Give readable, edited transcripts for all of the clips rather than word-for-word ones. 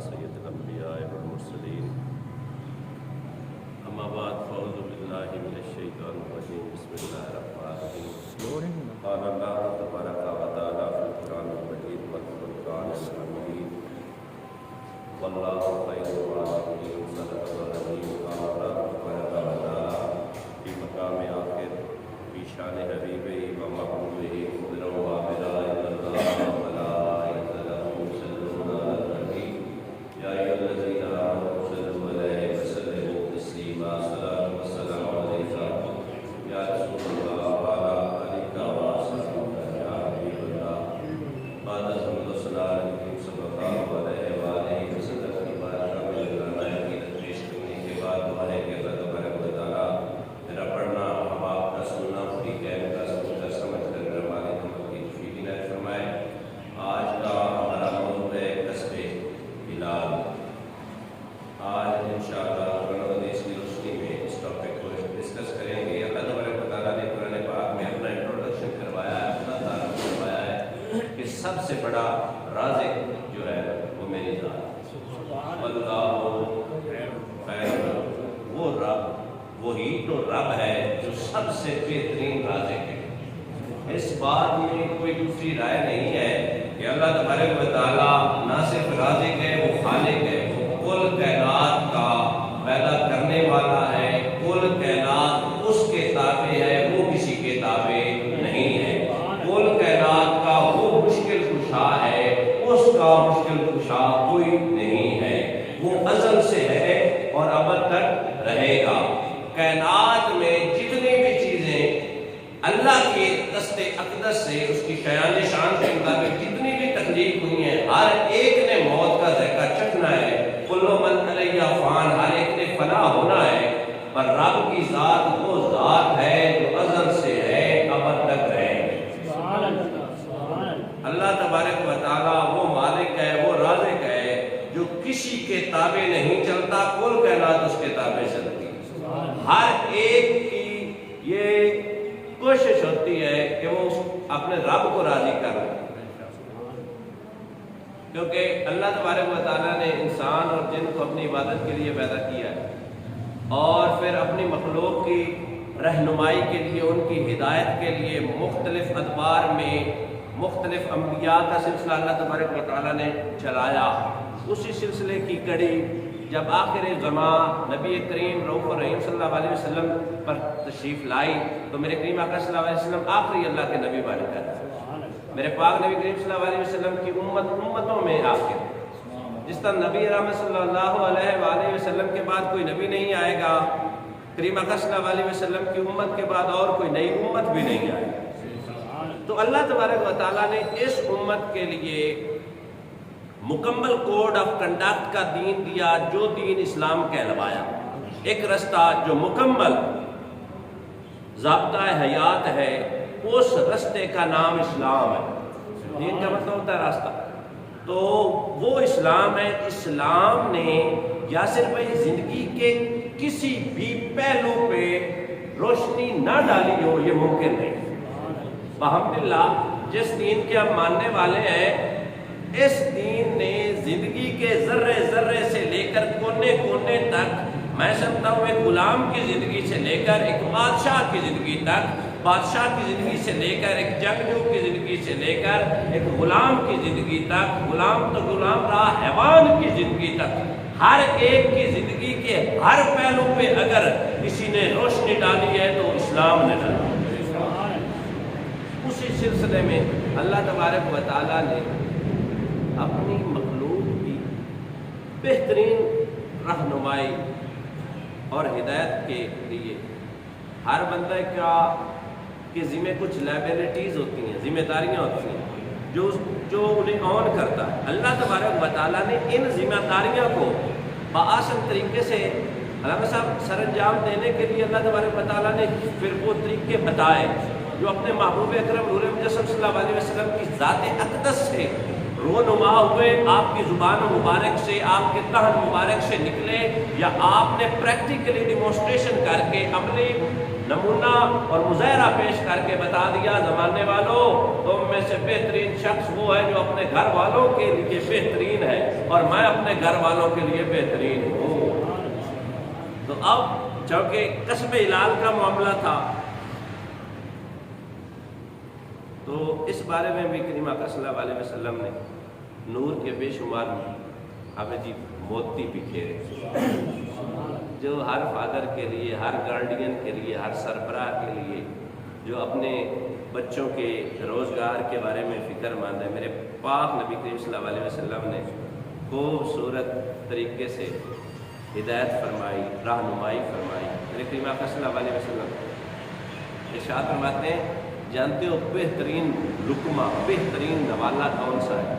سید الانبیاء والمرسلین اما بعد فاعوذ باللہ من الشیطان الرجیم بسم اللہ الرحمن الرحیم قال اللہ تبارک و تعالی فی القرآن المجید والفرقان الحمید واللہ خیر الرازقین صدق العظیم قال اللہ تبارک و تعالی فی مقام آخر فی شان حبیبہ و محبوبہ قدر و عابدہ اللہ سب سے بڑا رازق جو ہے وہ میری ذات واللہ خیر وہ رب وہی تو رب ہے جو سب سے بہترین رازق ہے۔ اس بات میں کوئی دوسری رائے نہیں ہے کہ اللہ تبارک و تعالیٰ نہ صرف رازق ہے، وہ خالق ہے، وہ کل کائنات کا پیدا کرنے والا ہے، کل کائنات اس کے تابع ہے، وہ کسی کے تابع نہیں ہے، کل کائنات کا وہ مشکل کشا ہے، اس کا مشکل کشا کوئی نہیں ہے، وہ ازل سے ہے اور ابد تک رہے گا۔ کائنات میں جتنی بھی چیزیں اللہ کے دست اقدس سے اس کی شایان شان کے مطابق جتنی بھی تخلیق ہوئی ہیں، ہر ایک نے موت کا ذائقہ چکھنا ہے، کل من علیہ فان، ہر ایک نے فنا ہونا ہے، پر رب کی ذات وہ ذات ہے جو ازل سے ہے، ابد تک رہے۔ اللہ تبارک و تعالیٰ وہ مالک ہے، وہ رازق ہے جو کسی کے تابع نہیں چلتا، کل کائنات اس کے تابع چلتی ہے۔ ہر ایک کی یہ کوشش ہوتی ہے کہ وہ اپنے رب کو راضی کر لے، کیونکہ اللہ تبارک و تعالیٰ نے انسان اور جن کو اپنی عبادت کے لیے پیدا کیا ہے، اور پھر اپنی مخلوق کی رہنمائی کے لیے، ان کی ہدایت کے لیے مختلف ادوار میں مختلف انبیاء کا سلسلہ اللہ تبارک و تعالیٰ نے چلایا۔ اسی سلسلے کی کڑی جب آخر زمان نبی کریم رؤوف الرحیم صلی اللہ علیہ وسلم پر تشریف لائی تو میرے کریم آقا صلی اللہ علیہ وسلم آخری اللہ کے نبی بن گئے۔ میرے پاک نبی کریم صلی اللہ علیہ وسلم کی امتوں میں آخر، جس طرح نبی رحمت صلی اللہ علیہ وآلہ وسلم کے بعد کوئی نبی نہیں آئے گا، کریم آقا صلی اللہ علیہ وسلم کی امت کے بعد اور کوئی نئی امت بھی نہیں آئے گی۔ تو اللہ تبارک و تعالیٰ نے اس امت کے لیے مکمل کوڈ آف کنڈکٹ کا دین دیا، جو دین اسلام کہلوایا، ایک رستہ جو مکمل ضابطہ حیات ہے، اس رستے کا نام اسلام ہے۔ دین کا مطلب ہوتا ہے راستہ، تو وہ اسلام ہے۔ اسلام نے یا صرف زندگی کے کسی بھی پہلو پہ روشنی نہ ڈالی ہو، یہ ممکن نہیں۔ الحمدللہ جس دین کے ہم ماننے والے ہیں، اس دین نے زندگی کے ذرے ذرے سے لے کر کونے کونے تک، میں سمجھتا ہوں ایک غلام کی زندگی سے لے کر ایک بادشاہ کی زندگی تک، بادشاہ کی زندگی سے لے کر ایک جنگجو کی زندگی سے لے کر ایک غلام کی زندگی تک، غلام تو غلام رہا، حیوان کی زندگی تک، ہر ایک کی زندگی کے ہر پہلو پہ اگر کسی نے روشنی ڈالی ہے تو اسلام نے ڈالی۔ اسی سلسلے میں اللہ تبارک و تعالیٰ نے اپنی مخلوق کی بہترین رہنمائی اور ہدایت کے لیے ہر بندہ کے ذمہ کچھ لائبلٹیز ہوتی ہیں، ذمہ داریاں ہوتی ہیں جو انہیں آن کرتا ہے۔ اللہ تبارک و تعالیٰ نے ان ذمہ داریاں کو بآسان طریقے سے علامہ صاحب سر انجام دینے کے لیے اللہ تبارک و تعالیٰ نے پھر وہ طریقے بتائے جو اپنے محبوب اکرم نور مجسم صلی اللہ علیہ وسلم کی ذات اقدس سے رونما ہوئے، آپ کی زبان مبارک سے، آپ کے تہن مبارک سے نکلے، یا آپ نے پریکٹیکلی ڈیمونسٹریشن کر کے عملی نمونہ اور مظاہرہ پیش کر کے بتا دیا زمانے والوں تم میں سے بہترین شخص وہ ہے جو اپنے گھر والوں کے لیے بہترین ہے اور میں اپنے گھر والوں کے لیے بہترین ہوں۔ تو اب چونکہ قسم الال کا معاملہ تھا تو اس بارے میں بھی کریم آقا صلی اللہ علیہ وسلم نے نور کے بے شمار ہمیں جی موتی بکھیرے جو ہر فادر کے لیے، ہر گارڈین کے لیے، ہر سربراہ کے لیے جو اپنے بچوں کے روزگار کے بارے میں فکر مند ہے، میرے پاک نبی کریم صلی اللہ علیہ وسلم نے خوبصورت طریقے سے ہدایت فرمائی، رہنمائی فرمائی۔ میرے کریم آقا صلی اللہ علیہ وسلم ارشاد فرماتے ہیں جانتے ہو بہترین لقمہ، بہترین نوالا کون سا ہے؟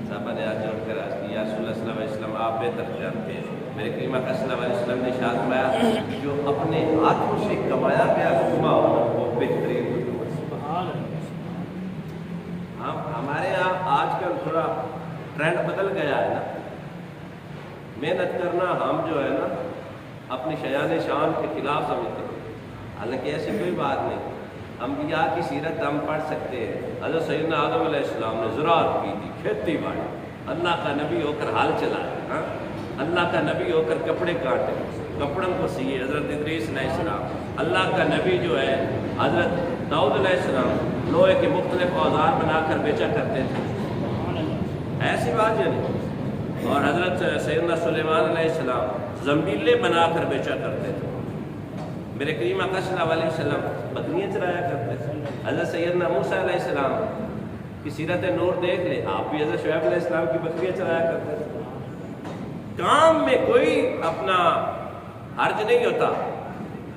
صحابہ نے ہاتھ جوڑ کر عرض کی یا رسول اللہ صلی اللہ علیہ وسلم آپ بہتر جانتے ہیں۔ میرے کریم آقا صلی اللہ علیہ وسلم نے ارشاد فرمایا جو اپنے ہاتھوں سے کمایا گیا لقمہ ہونا وہ بہترین لقمہ ہے۔ ہمارے یہاں آج کل تھوڑا ٹرینڈ بدل گیا ہے نا، محنت کرنا ہم جو ہے نا اپنی شیان شان کے خلاف سمجھتے ہیں، حالانکہ ایسی کوئی بات نہیں۔ انبیاء کی سیرت ہم پڑھ سکتے ہیں۔ حضرت سیدنا آدم علیہ السلام نے زراعت کی تھی، کھیتی باڑی، اللہ کا نبی ہو کر ہل چلائے، اللہ کا نبی ہو کر کپڑے کاٹے، کپڑوں کو سیے۔ حضرت ادریس علیہ السلام اللہ کا نبی جو ہے، حضرت داؤد علیہ السلام لوہے کے مختلف اوزار بنا کر بیچا کرتے تھے، ایسی بات جو نہیں۔ اور حضرت سیدنا سلیمان علیہ السلام زنبیلے بنا کر بیچا کرتے تھے۔ میرے کریم آقا صلی اللہ علیہ وسلم بکریاں چرایا کرتے تھے۔ حضرت سیدنا موسیٰ علیہ السلام کی سیرت نور دیکھ لے، آپ بھی حضرت شعیب علیہ السلام کی بکریاں چرایا کرتے تھے۔ کام میں کوئی اپنا حرج نہیں ہوتا،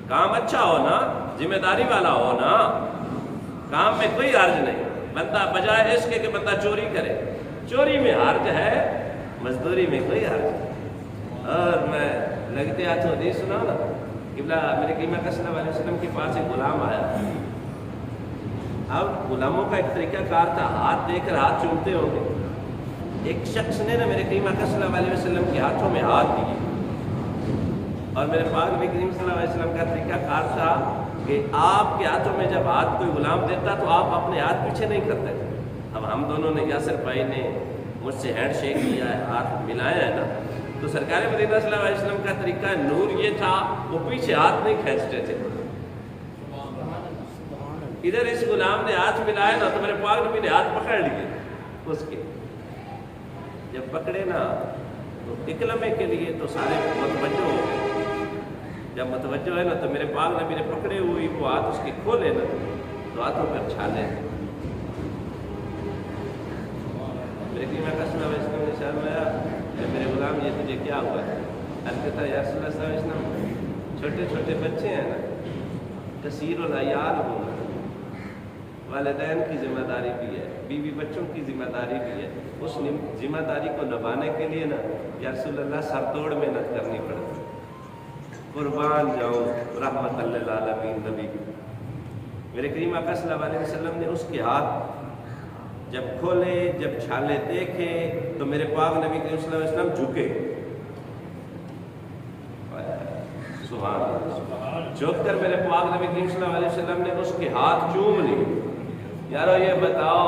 کام اچھا ہونا، ذمہ داری والا ہونا، کام میں کوئی حرج نہیں۔ بندہ بجائے اس کے کہ بندہ چوری کرے، چوری میں حرج ہے، مزدوری میں کوئی حرج نہیں۔ اور میں لگتے ہاتھوں حدیث سنا نا، قبلہ میرے کریم آقا صلی اللہ علیہ وسلم کے پاس ایک غلام آیا۔ اب غلاموں کا ایک طریقہ کار تھا، ہاتھ دے کر ہاتھ چومتے ہوں گے۔ ایک شخص نے نا میرے کریم آقا صلی اللہ علیہ وسلم کے ہاتھوں میں ہاتھ دیے، اور میرے پاک نبی کریم صلی اللہ علیہ وسلم کا طریقہ کار تھا کہ آپ کے ہاتھوں میں جب ہاتھ کوئی غلام دیتا تو آپ اپنے ہاتھ پیچھے نہیں کرتے تھے۔ اب ہم دونوں نے، یاسر بھائی نے مجھ سے ہینڈ شیک کیا ہے، ہاتھ ملایا ہے نا، تو سرکار مدینہ صلی اللہ علیہ وسلم کا طریقہ نور یہ تھا وہ پیچھے ہاتھ نہیں کھینچتے تھے۔ ادھر اس غلام نے ہاتھ ملایا نا تو میرے پاک نبی نے ہاتھ پکڑ لیے اس کے، جب پکڑے نا تو اکلمے کے لیے تو سارے متوجہ ہو گئے۔ جب متوجہ ہے نا تو میرے پاک نبی نے پکڑے ہوئی وہ ہاتھ اس کے کھولے نا تو ہاتھوں پر چھالے۔ میرے کریم آقا صلی اللہ علیہ وسلم نے ارشاد فرمایا میرے غلام یہ تجھے کیا ہوا ہے؟ عرض کیا یا رسول اللہ صلی اللہ علیہ وسلم چھوٹے چھوٹے بچے ہیں نا، کثیر العیال ہونا، والدین کی ذمہ داری بھی ہے، بیوی بچوں کی ذمہ داری بھی ہے، اس ذمہ داری کو نبھانے کے لیے نا یا رسول اللہ سر توڑ محنت کرنی پڑتی۔ قربان جاؤں رحمت للعالمین نبی۔ میرے کریم آقا صلی اللہ علیہ وسلم نے اس کے ہاتھ جب کھولے، جب چھالے دیکھے تو میرے پاک نبی کریم صلی اللہ علیہ وسلم جھکے، سبحان اللہ، جھک کر میرے پاک نبی کریم صلی اللہ علیہ وسلم نے اس کے ہاتھ چوم لیے۔ یارو یہ بتاؤ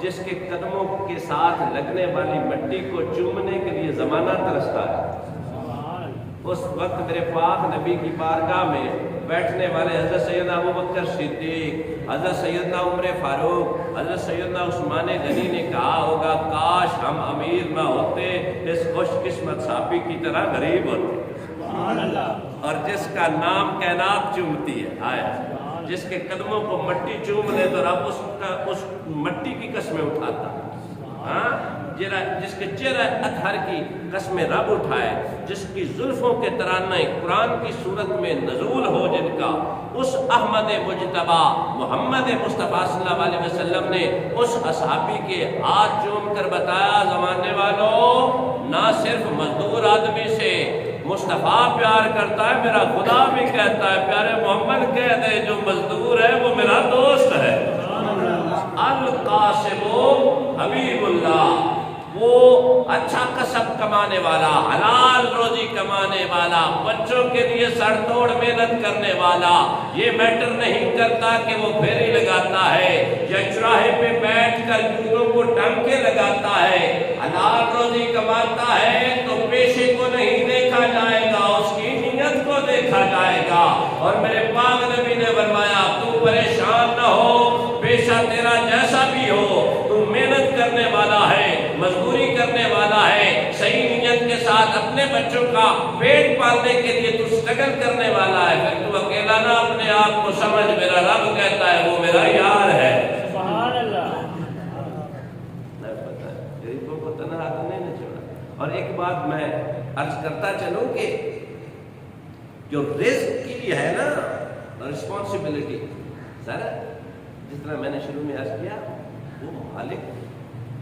جس کے قدموں کے ساتھ لگنے والی مٹی کو چومنے کے لیے زمانہ ترستا ہے، اس وقت میرے پاک نبی کی بارگاہ میں بیٹھنے والے حضرت سیدنا ابوبکر صدیق، حضرت سیدنا عمر فاروق، حضرت سیدنا عثمان غنی نے کہا ہوگا کاش ہم امیر نہ ہوتے، اس خوش قسمت صحابی کی طرح غریب ہوتے۔ اور جس کا نام کائنات چومتی ہے، آیا جس کے قدموں کو مٹی چوم لے تو رب اس مٹی کی قسمیں اٹھاتا، ہاں جس کے چہرہ اطہر کی قسمیں رب اٹھائے، جس کی زلفوں کے ترانے قرآن کی صورت میں نزول ہو، جن کا اس احمد مجتبی محمد مصطفیٰ صلی اللہ علیہ وسلم نے اس اصحابی کے ہاتھ چوم کر بتایا زمانے والوں نہ صرف مزدور آدمی سے مصطفیٰ پیار کرتا ہے، میرا خدا بھی کہتا ہے پیارے محمد کہہ دے جو مزدور ہے وہ میرا دوست ہے۔ القاسم حبیب اللہ، وہ اچھا کسب کمانے والا، حلال روزی کمانے والا، بچوں کے لیے سر توڑ محنت کرنے والا، یہ میٹر نہیں کرتا کہ وہ پھیری لگاتا ہے یا چراہے پہ بیٹھ کر جوتوں کو ٹانکے لگاتا ہے، حلال روزی کماتا ہے تو پیشے کو نہیں دیکھا جائے گا، اس کی نیت کو دیکھا جائے گا۔ اور میرے پاک نبی نے فرمایا تو پریشان نہ ہو، پیشہ تیرا جیسا بھی ہو، تو محنت کرنے والا ہے، مزدوری کرنے والا ہے، صحیح نیت کے ساتھ اپنے بچوں کا پیٹ پالنے کے لیے تو سٹرگل کرنے والا ہے، پھر تو اکیلا نہ اپنے آپ کو سمجھ، میرا رب کہتا ہے وہ میرا یار ہے۔ سبحان اللہ۔ غریبوں کو تنہا تو نہیں چھوڑا۔ اور ایک بات میں عرض کرتا چلوں کہ جو رزق کی ہے نا رسپانسبلٹی، سر جس طرح میں نے شروع میں عرض کیا، وہ مالک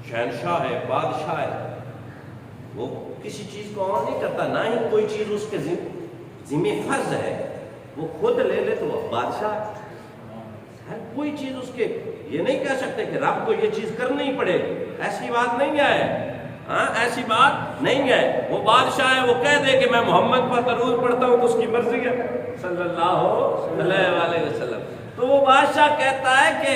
شہنشاہ ہے، بادشاہ ہے، وہ کسی چیز کو آن نہیں کرتا، نہ ہی کوئی چیز اس کے ذمہ فرض ہے، وہ خود لے لے تو وہ بادشاہ ہے، کوئی چیز اس کے یہ نہیں کہہ سکتے کہ رب کو یہ چیز کرنی پڑے، ایسی بات نہیں ہے، ہاں ایسی بات نہیں ہے، وہ بادشاہ ہے، وہ کہہ دے کہ میں محمد پر درود پڑھتا ہوں تو اس کی مرضی ہے صلی اللہ علیہ وسلم۔ تو وہ بادشاہ کہتا ہے کہ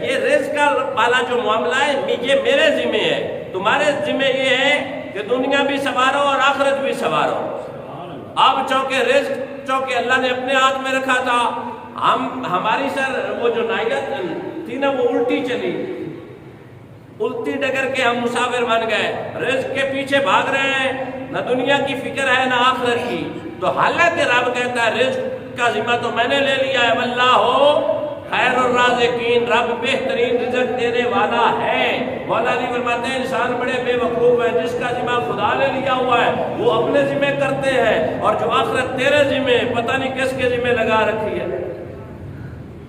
یہ رزق والا جو معاملہ ہے یہ میرے ذمہ ہے، تمہارے ذمہ یہ ہے کہ دنیا بھی سنوارو اور آخرت بھی سنوارو۔ اب چونکہ رزق چونکہ اللہ نے اپنے ہاتھ میں رکھا تھا، ہماری سر وہ جو نائیت تھی نا وہ الٹی چلی، الٹی ڈگر کے ہم مسافر بن گئے، رزق کے پیچھے بھاگ رہے ہیں، نہ دنیا کی فکر ہے نہ آخرت کی۔ تو حالانکہ رب کہتا ہے رزق کا ذمہ تو میں نے لے لیا ہے، واللہ خیر الرازقین، رب بہترین رزق دینے والا ہے۔ مولا علی فرماتے ہیں انسان بڑے بے وقوف ہیں، جس کا ذمہ خدا نے لیا ہوا ہے وہ اپنے ذمہ کرتے ہیں، اور جو آخرت تیرے ذمہ پتہ نہیں کس کے ذمہ لگا رکھی ہے۔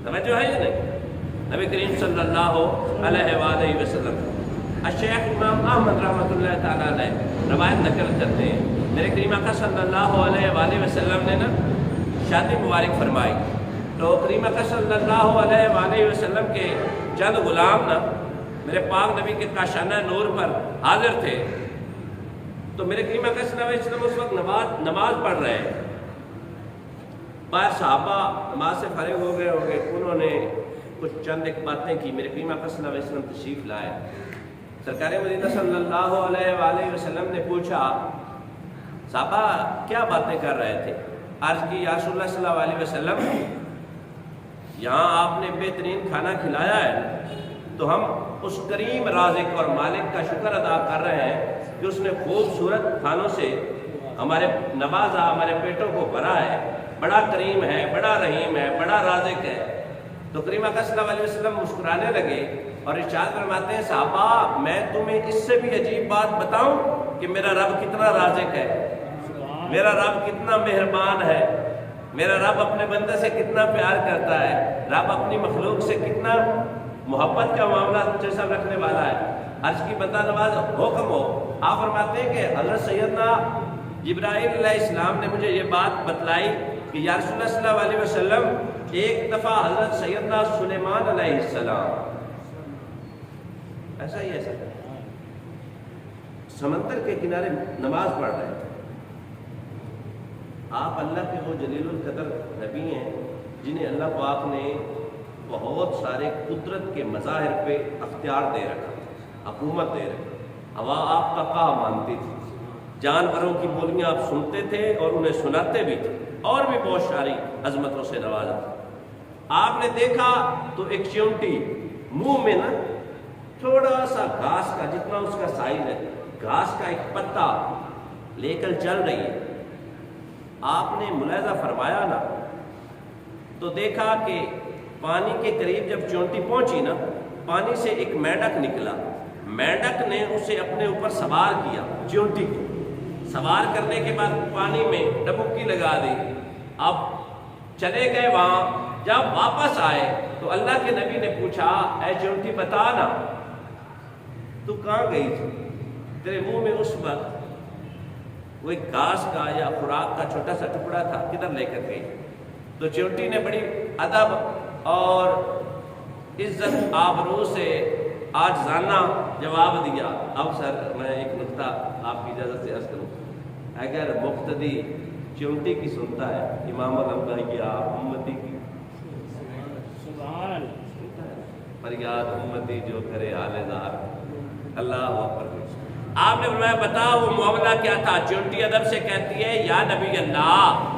توجہ ہے یا نہیں؟ نبی کریم صلی اللہ علیہ وآلہ وسلم الشیخ امام احمد رحمۃ اللہ تعالیٰ علیہ روایت نقل کرتے ہیں، میرے کریم آقا صلی اللہ علیہ وآلہ وسلم نے نا شادی مبارک فرمائی، تو کریم آقا صلی اللہ علیہ وآلہ وسلم کے چند غلام نا میرے پاک نبی کے کاشانہ نور پر حاضر تھے، تو میرے کریم آقا صلی اللہ علیہ وسلم اس وقت نماز پڑھ رہے ہیں، بعض صحابہ نماز سے فارغ ہو گئے انہوں نے کچھ چند ایک باتیں کی، میرے کریم آقا صلی اللہ علیہ وسلم تشریف لائے، سرکار مدینہ صلی اللہ علیہ وآلہ وسلم نے پوچھا صحابہ کیا باتیں کر رہے تھے؟ عرض کی یا رسول اللہ صلی اللہ علیہ وسلم یہاں آپ نے بہترین کھانا کھلایا ہے تو ہم اس کریم رازق اور مالک کا شکر ادا کر رہے ہیں کہ اس نے خوبصورت کھانوں سے ہمارے نوازا، ہمارے پیٹوں کو بھرا ہے، بڑا کریم ہے، بڑا رحیم ہے، بڑا رازق ہے۔ تو کریم آقا صلی اللہ علیہ وسلم مسکرانے لگے اور ارشاد فرماتے ہیں صحابہ میں تمہیں اس سے بھی عجیب بات بتاؤں کہ میرا رب کتنا رازق ہے، میرا رب کتنا مہربان ہے، میرا رب اپنے بندے سے کتنا پیار کرتا ہے، رب اپنی مخلوق سے کتنا محبت کا معاملہ جیسا رکھنے والا ہے۔ عرض کی بندہ نواز حکم ہو، آپ فرماتے ہیں کہ حضرت سیدنا جبرائیل علیہ السلام نے مجھے یہ بات بتلائی کہ یا رسول اللہ صلی اللہ علیہ وسلم ایک دفعہ حضرت سیدنا سلیمان علیہ السلام ایسا ہی ایسا سمندر کے کنارے نماز پڑھ رہے تھے، آپ اللہ کے وہ جلیل القدر نبی ہیں جنہیں اللہ پاک نے بہت سارے قدرت کے مظاہر پہ اختیار دے رکھا، حکومت دے رکھا، ہوا آپ کا کہا مانتی تھی، جانوروں کی بولیاں آپ سنتے تھے اور انہیں سناتے بھی تھے، اور بھی بہت ساری عظمتوں سے نوازا تھا۔ آپ نے دیکھا تو ایک چیونٹی منہ میں نا تھوڑا سا گھاس کا جتنا اس کا سائز ہے، گھاس کا ایک پتا لے کر چل رہی ہے۔ آپ نے ملاحظہ فرمایا نا تو دیکھا کہ پانی کے قریب جب چیونٹی پہنچی نا، پانی سے ایک میڈک نکلا، میڈک نے اسے اپنے اوپر سوار کیا، چیونٹی کو سوار کرنے کے بعد پانی میں ڈبکی لگا دی، اب چلے گئے وہاں۔ جب واپس آئے تو اللہ کے نبی نے پوچھا اے چیونٹی بتا نا تو کہاں گئی تھی، تیرے منہ میں اس وقت وہ ایک گھاس کا یا خوراک کا چھوٹا سا ٹکڑا تھا، کدھر لے کر گئی؟ تو چیونٹی نے بڑی ادب اور عزت آبرو سے آجزانہ جواب دیا۔ اب سر میں ایک نقطہ آپ کی اجازت سے عرض کروں، اگر مقتدی چونٹی کی سنتا ہے، امام الانبیاء کی آپ امتی کی فریاد امتی جو کرے حال زار، اللہ اکبر۔ آپ نے فرمایا بتاؤ وہ معاملہ کیا تھا؟ چونٹی ادب سے کہتی ہے یا نبی اللہ،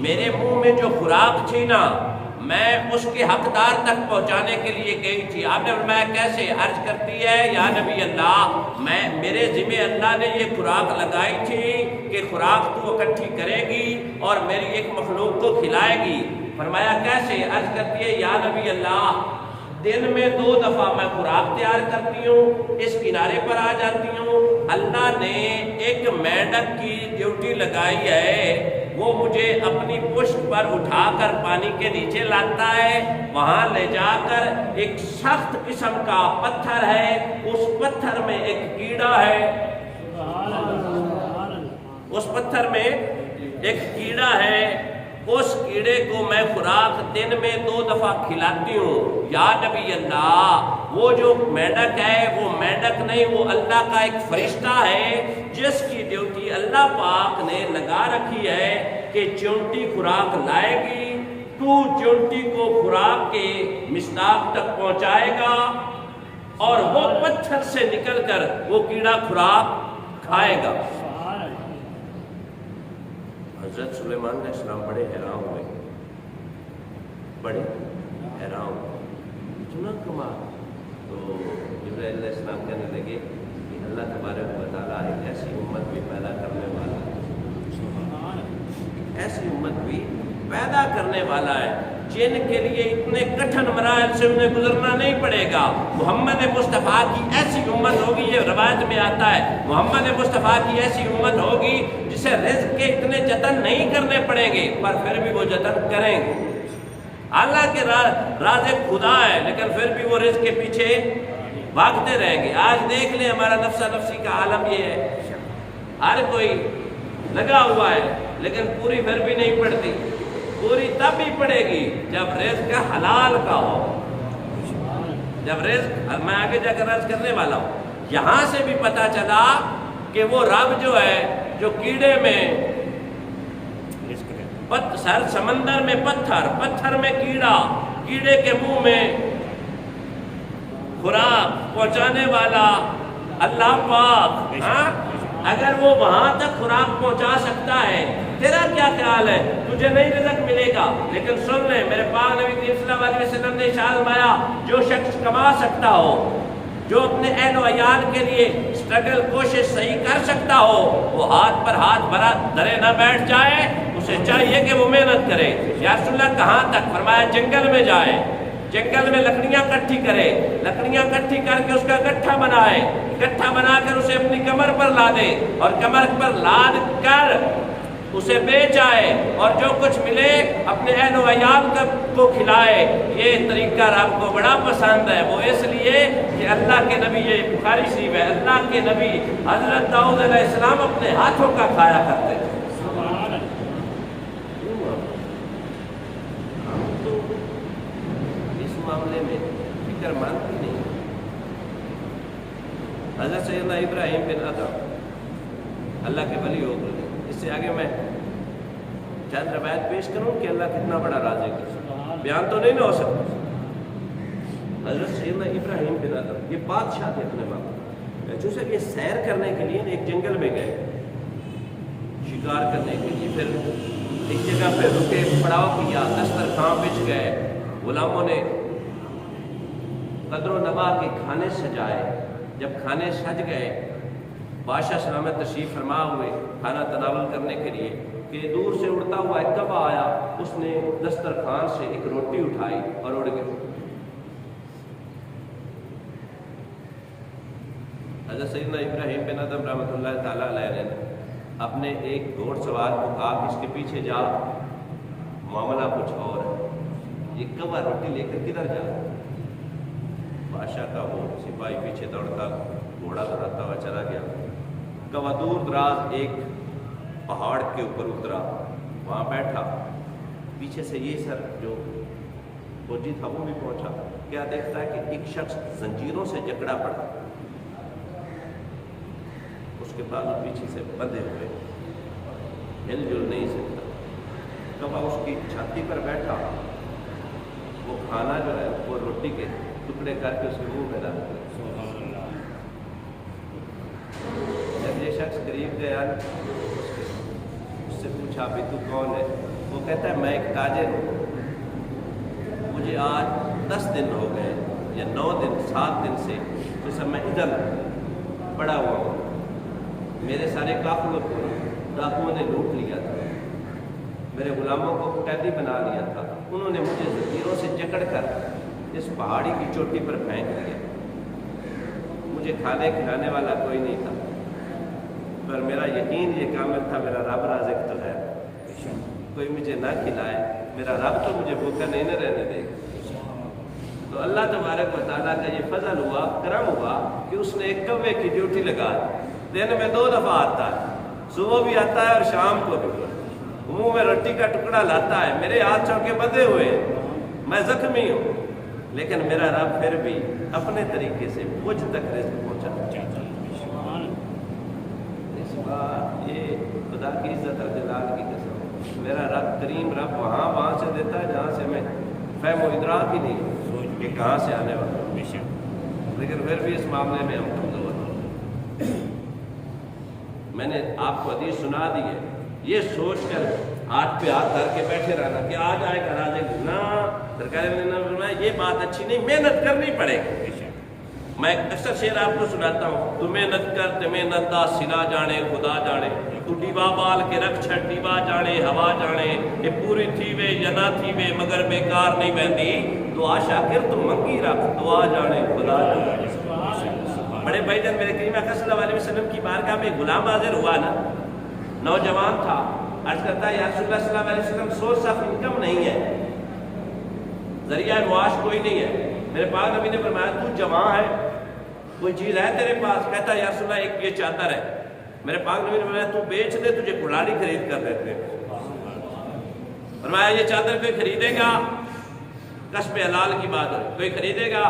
میرے منہ میں جو خوراک تھی نا، میں اس کے حقدار تک پہنچانے کے لیے گئی تھی۔ آپ نے فرمایا کیسے؟ عرض کرتی ہے یا نبی اللہ، میرے ذمہ اللہ نے یہ خوراک لگائی تھی کہ خوراک تو اکٹھی کرے گی اور میری ایک مخلوق کو کھلائے گی۔ فرمایا کیسے؟ عرض کرتی ہے یا نبی اللہ، دن میں 2 دفعہ میں خوراک تیار کرتی ہوں، اس کنارے پر آ جاتی ہوں، اللہ نے ایک میڈک کی ڈیوٹی لگائی ہے، وہ مجھے اپنی پشت پر اٹھا کر پانی کے نیچے لاتا ہے، وہاں لے جا کر ایک سخت قسم کا پتھر ہے، اس پتھر میں ایک کیڑا ہے، اس پتھر میں ایک کیڑا ہے، اس کیڑے کو میں خوراک دن میں 2 دفعہ کھلاتی ہوں۔ یا نبی اللہ، وہ جو میڈک ہے وہ میڈک نہیں، وہ اللہ کا ایک فرشتہ ہے جس کی ڈیوٹی اللہ پاک نے لگا رکھی ہے کہ چونٹی خوراک لائے گی، تو چونٹی کو خوراک کے مصداق تک پہنچائے گا اور وہ پتھر سے نکل کر وہ کیڑا خوراک کھائے گا۔ حضرت سلیمان علیہ السلام بڑے حیران ہوئے، بڑے حیران ہوئے، اتنا کمال۔ تو جبرائیل علیہ السلام کہنے لگے کہ اللہ تبارک و تعالیٰ ایک ایسی امت بھی پیدا کرنے والا ہے، ایسی امت بھی پیدا کرنے والا ہے جن کے لیے اتنے کٹھن مراحل سے انہیں گزرنا نہیں پڑے گا۔ محمد مصطفیٰ کی ایسی امت ہوگی، یہ روایت میں آتا ہے، محمد مصطفیٰ کی ایسی امت ہوگی جسے رزق کے اتنے جتن نہیں کرنے پڑیں گے، پر پھر بھی وہ جتن کریں گے۔ اللہ کے رازق خدا ہے لیکن پھر بھی وہ رزق کے پیچھے بھاگتے رہیں گے۔ آج دیکھ لیں ہمارا نفسا نفسی کا عالم یہ ہے، ہر کوئی لگا ہوا ہے لیکن پوری پھر بھی نہیں پڑتی، پوری تب ہی پڑے گی جب رزق حلال کا ہو، جب رزق، میں آگے جا کر عرض کرنے والا ہوں۔ یہاں سے بھی پتا چلا کہ وہ رب جو ہے جو کیڑے میں سر سمندر میں پتھر، پتھر میں کیڑا، کیڑے کے منہ میں خوراک پہنچانے والا اللہ پاک، اگر وہ وہاں تک خوراک پہنچا سکتا ہے، تیرا کیا خیال ہے؟ تجھے نہیں رزق ملے گا، لیکن سن لیں میرے پاک نبی کریم صلی اللہ علیہ وسلم نے ارشاد فرمایا، جو شخص کما سکتا ہو، جو اپنے اہل و عیال کے لیے اسٹرگل کوشش صحیح کر سکتا ہو، وہ ہاتھ پر ہاتھ بھرا دھرے نہ بیٹھ جائے، اسے چاہیے کہ وہ محنت کرے۔ یا رسول اللہ کہاں تک؟ فرمایا جنگل میں جائے، جنگل میں لکڑیاں کٹھی کرے، لکڑیاں کٹھی کر کے اس کا گٹھا بنائے، گٹھا بنا کر اسے اپنی کمر پر لا دے اور کمر پر لاد کر اسے بیچ آئے اور جو کچھ ملے اپنے اہل و عیال کو کھلائے۔ یہ طریقہ رب کو بڑا پسند ہے، وہ اس لیے کہ اللہ کے نبی، یہ بخاری شریف ہے، اللہ کے نبی حضرت داؤد علیہ السلام اپنے ہاتھوں کا کھایا کرتے تھے۔ ہم تو اس معاملے میں فکر مند ہی نہیں۔ حضرت سیدنا ابراہیم بن ادم اللہ کے ولی ہو گئے۔ اس سے آگے میں چند روایت پیش کروں کہ اللہ کتنا بڑا رازق ہے، بیان تو نہیں ہو سکتا۔ حضرت سیدنا ابراہیم بن ادم یہ بادشاہ تھے اپنے وقت، جو سب یہ سیر کرنے کے لیے ایک جنگل میں گئے شکار کرنے کے لیے، پھر ایک جگہ پہ رکے، پڑاؤ کیا، دسترخوان بچھ گئے، غلاموں نے قدر و نواح کے کھانے سجائے۔ جب کھانے سج گئے، بادشاہ سلامت تشریف فرما ہوئے کھانا تناول کرنے کے لیے کہ دور سے اڑتا ہوا ایک کبا آیا، اس نے دسترخوان سے ایک روٹی اٹھائی اور اڑ گئی۔ حضرت سیدنا ابراہیم بن ادم رحمۃ اللہ تعالیٰ علیہ نے اپنے ایک گھوڑ سوار کو کہا کہ اس کے پیچھے جا، معاملہ کچھ اور ہے، یہ کبا روٹی لے کر کدھر جا؟ بادشاہ کا وہ سپاہی پیچھے دوڑتا، گھوڑا دوڑاتا ہوا چلا گیا۔ کبا دور دراز ایک پہاڑ کے اوپر اترا، وہاں بیٹھا، پیچھے سے یہ سر جو فوجی تھا وہ بھی پہنچا، کیا دیکھتا ہے کہ ایک شخص زنجیروں سے جکڑا پڑا، کے بعد وہ پیچھے سے بندھے ہوئے، ہل جل نہیں سکتا۔ کبا اس کی چھاتی پر بیٹھا، وہ کھانا جو ہے وہ روٹی کے ٹکڑے کر کے اس کے منہ میں ڈال دیا۔ جب یہ شخص قریب گیا اس سے پوچھا بھی تو کون ہے؟ وہ کہتا ہے میں ایک تاجر ہوں، مجھے آج 10 دن ہو گئے یا 9 دن 7 دن سے تو سب میں ادھر پڑا ہوا ہوں، میرے سارے قافلوں کو ڈاکوؤں نے لوٹ لیا تھا، میرے غلاموں کو قیدی بنا لیا تھا، انہوں نے مجھے زنجیروں سے جکڑ کر اس پہاڑی کی چوٹی پر پھینک دیا، مجھے کھانے کھلانے والا کوئی نہیں تھا، پر میرا یقین یہ کامل تھا میرا رب رازق تو ہے، کوئی مجھے نہ کھلائے میرا رب تو مجھے بھوکا نہیں نہ رہنے دے گا۔ تو اللہ تبارک و تعالیٰ کا یہ فضل ہوا، کرم ہوا کہ اس نے ایک کوے کی ڈیوٹی لگا دی، دن میں 2 دفعہ آتا ہے، صبح بھی آتا ہے اور شام کو بھی، منہ میں روٹی کا ٹکڑا لاتا ہے، میرے ہاتھ چونکے بندھے ہوئے، میں زخمی ہوں، لیکن میرا رب پھر بھی اپنے طریقے سے مجھ تک رزق پہنچا۔ اس بات یہ خدا کی عزت اور جلال کی قسم، میرا رب کریم رب وہاں سے دیتا ہے جہاں سے میں فہم و ادراک ہی نہیں کہ کہاں سے آنے والا، لیکن پھر بھی اس معاملے میں ہم کمزور ہیں۔ میں نے آپ کو حدیث سنا دی ہے، یہ سوچ کر ہاتھ پہ ہاتھ دھر کے بیٹھے رہنا کہ آ جائے گا رازق، نہ سرکار نے فرمایا یہ بات اچھی نہیں، محنت کرنی پڑے گی۔ میں اکثر شعر آپ کو سناتا ہوں، تو محنت کر تے محنت دا سلا جانے خدا جانے، تو ڈیبا بال کے رکھ چھڑ ڈیبا جانے ہوا جانے، یہ پوری تھی وے یا نہ تھی وے مگر بیکار نہیں بہندی، دعا شاکر تو منگی رکھ دعا جانے خدا جانے۔ بڑے بھائی جان میرے کریم اکرم صلی اللہ علیہ وسلم کی بارگاہ میں غلام حاضر ہوا نا، نوجوان تھا، عرض کرتا ہے یا رسول اللہ صلی اللہ علیہ وسلم سورس آف انکم نہیں ہے، ذریعہ معاش کوئی نہیں ہے، میرے پاک نبی نے فرمایا تو جوان ہے، کوئی چیز ہے تیرے پاس؟ کہتا ہے یا رسول اللہ ایک یہ چادر ہے، میرے پاک نبی نے فرمایا تو بیچ دے، تجھے کلاڑی خرید کر دیتے ہیں۔ فرمایا یہ چادر کوئی خریدے گا؟ کسب حلال کی بات ہے، کوئی خریدے گا؟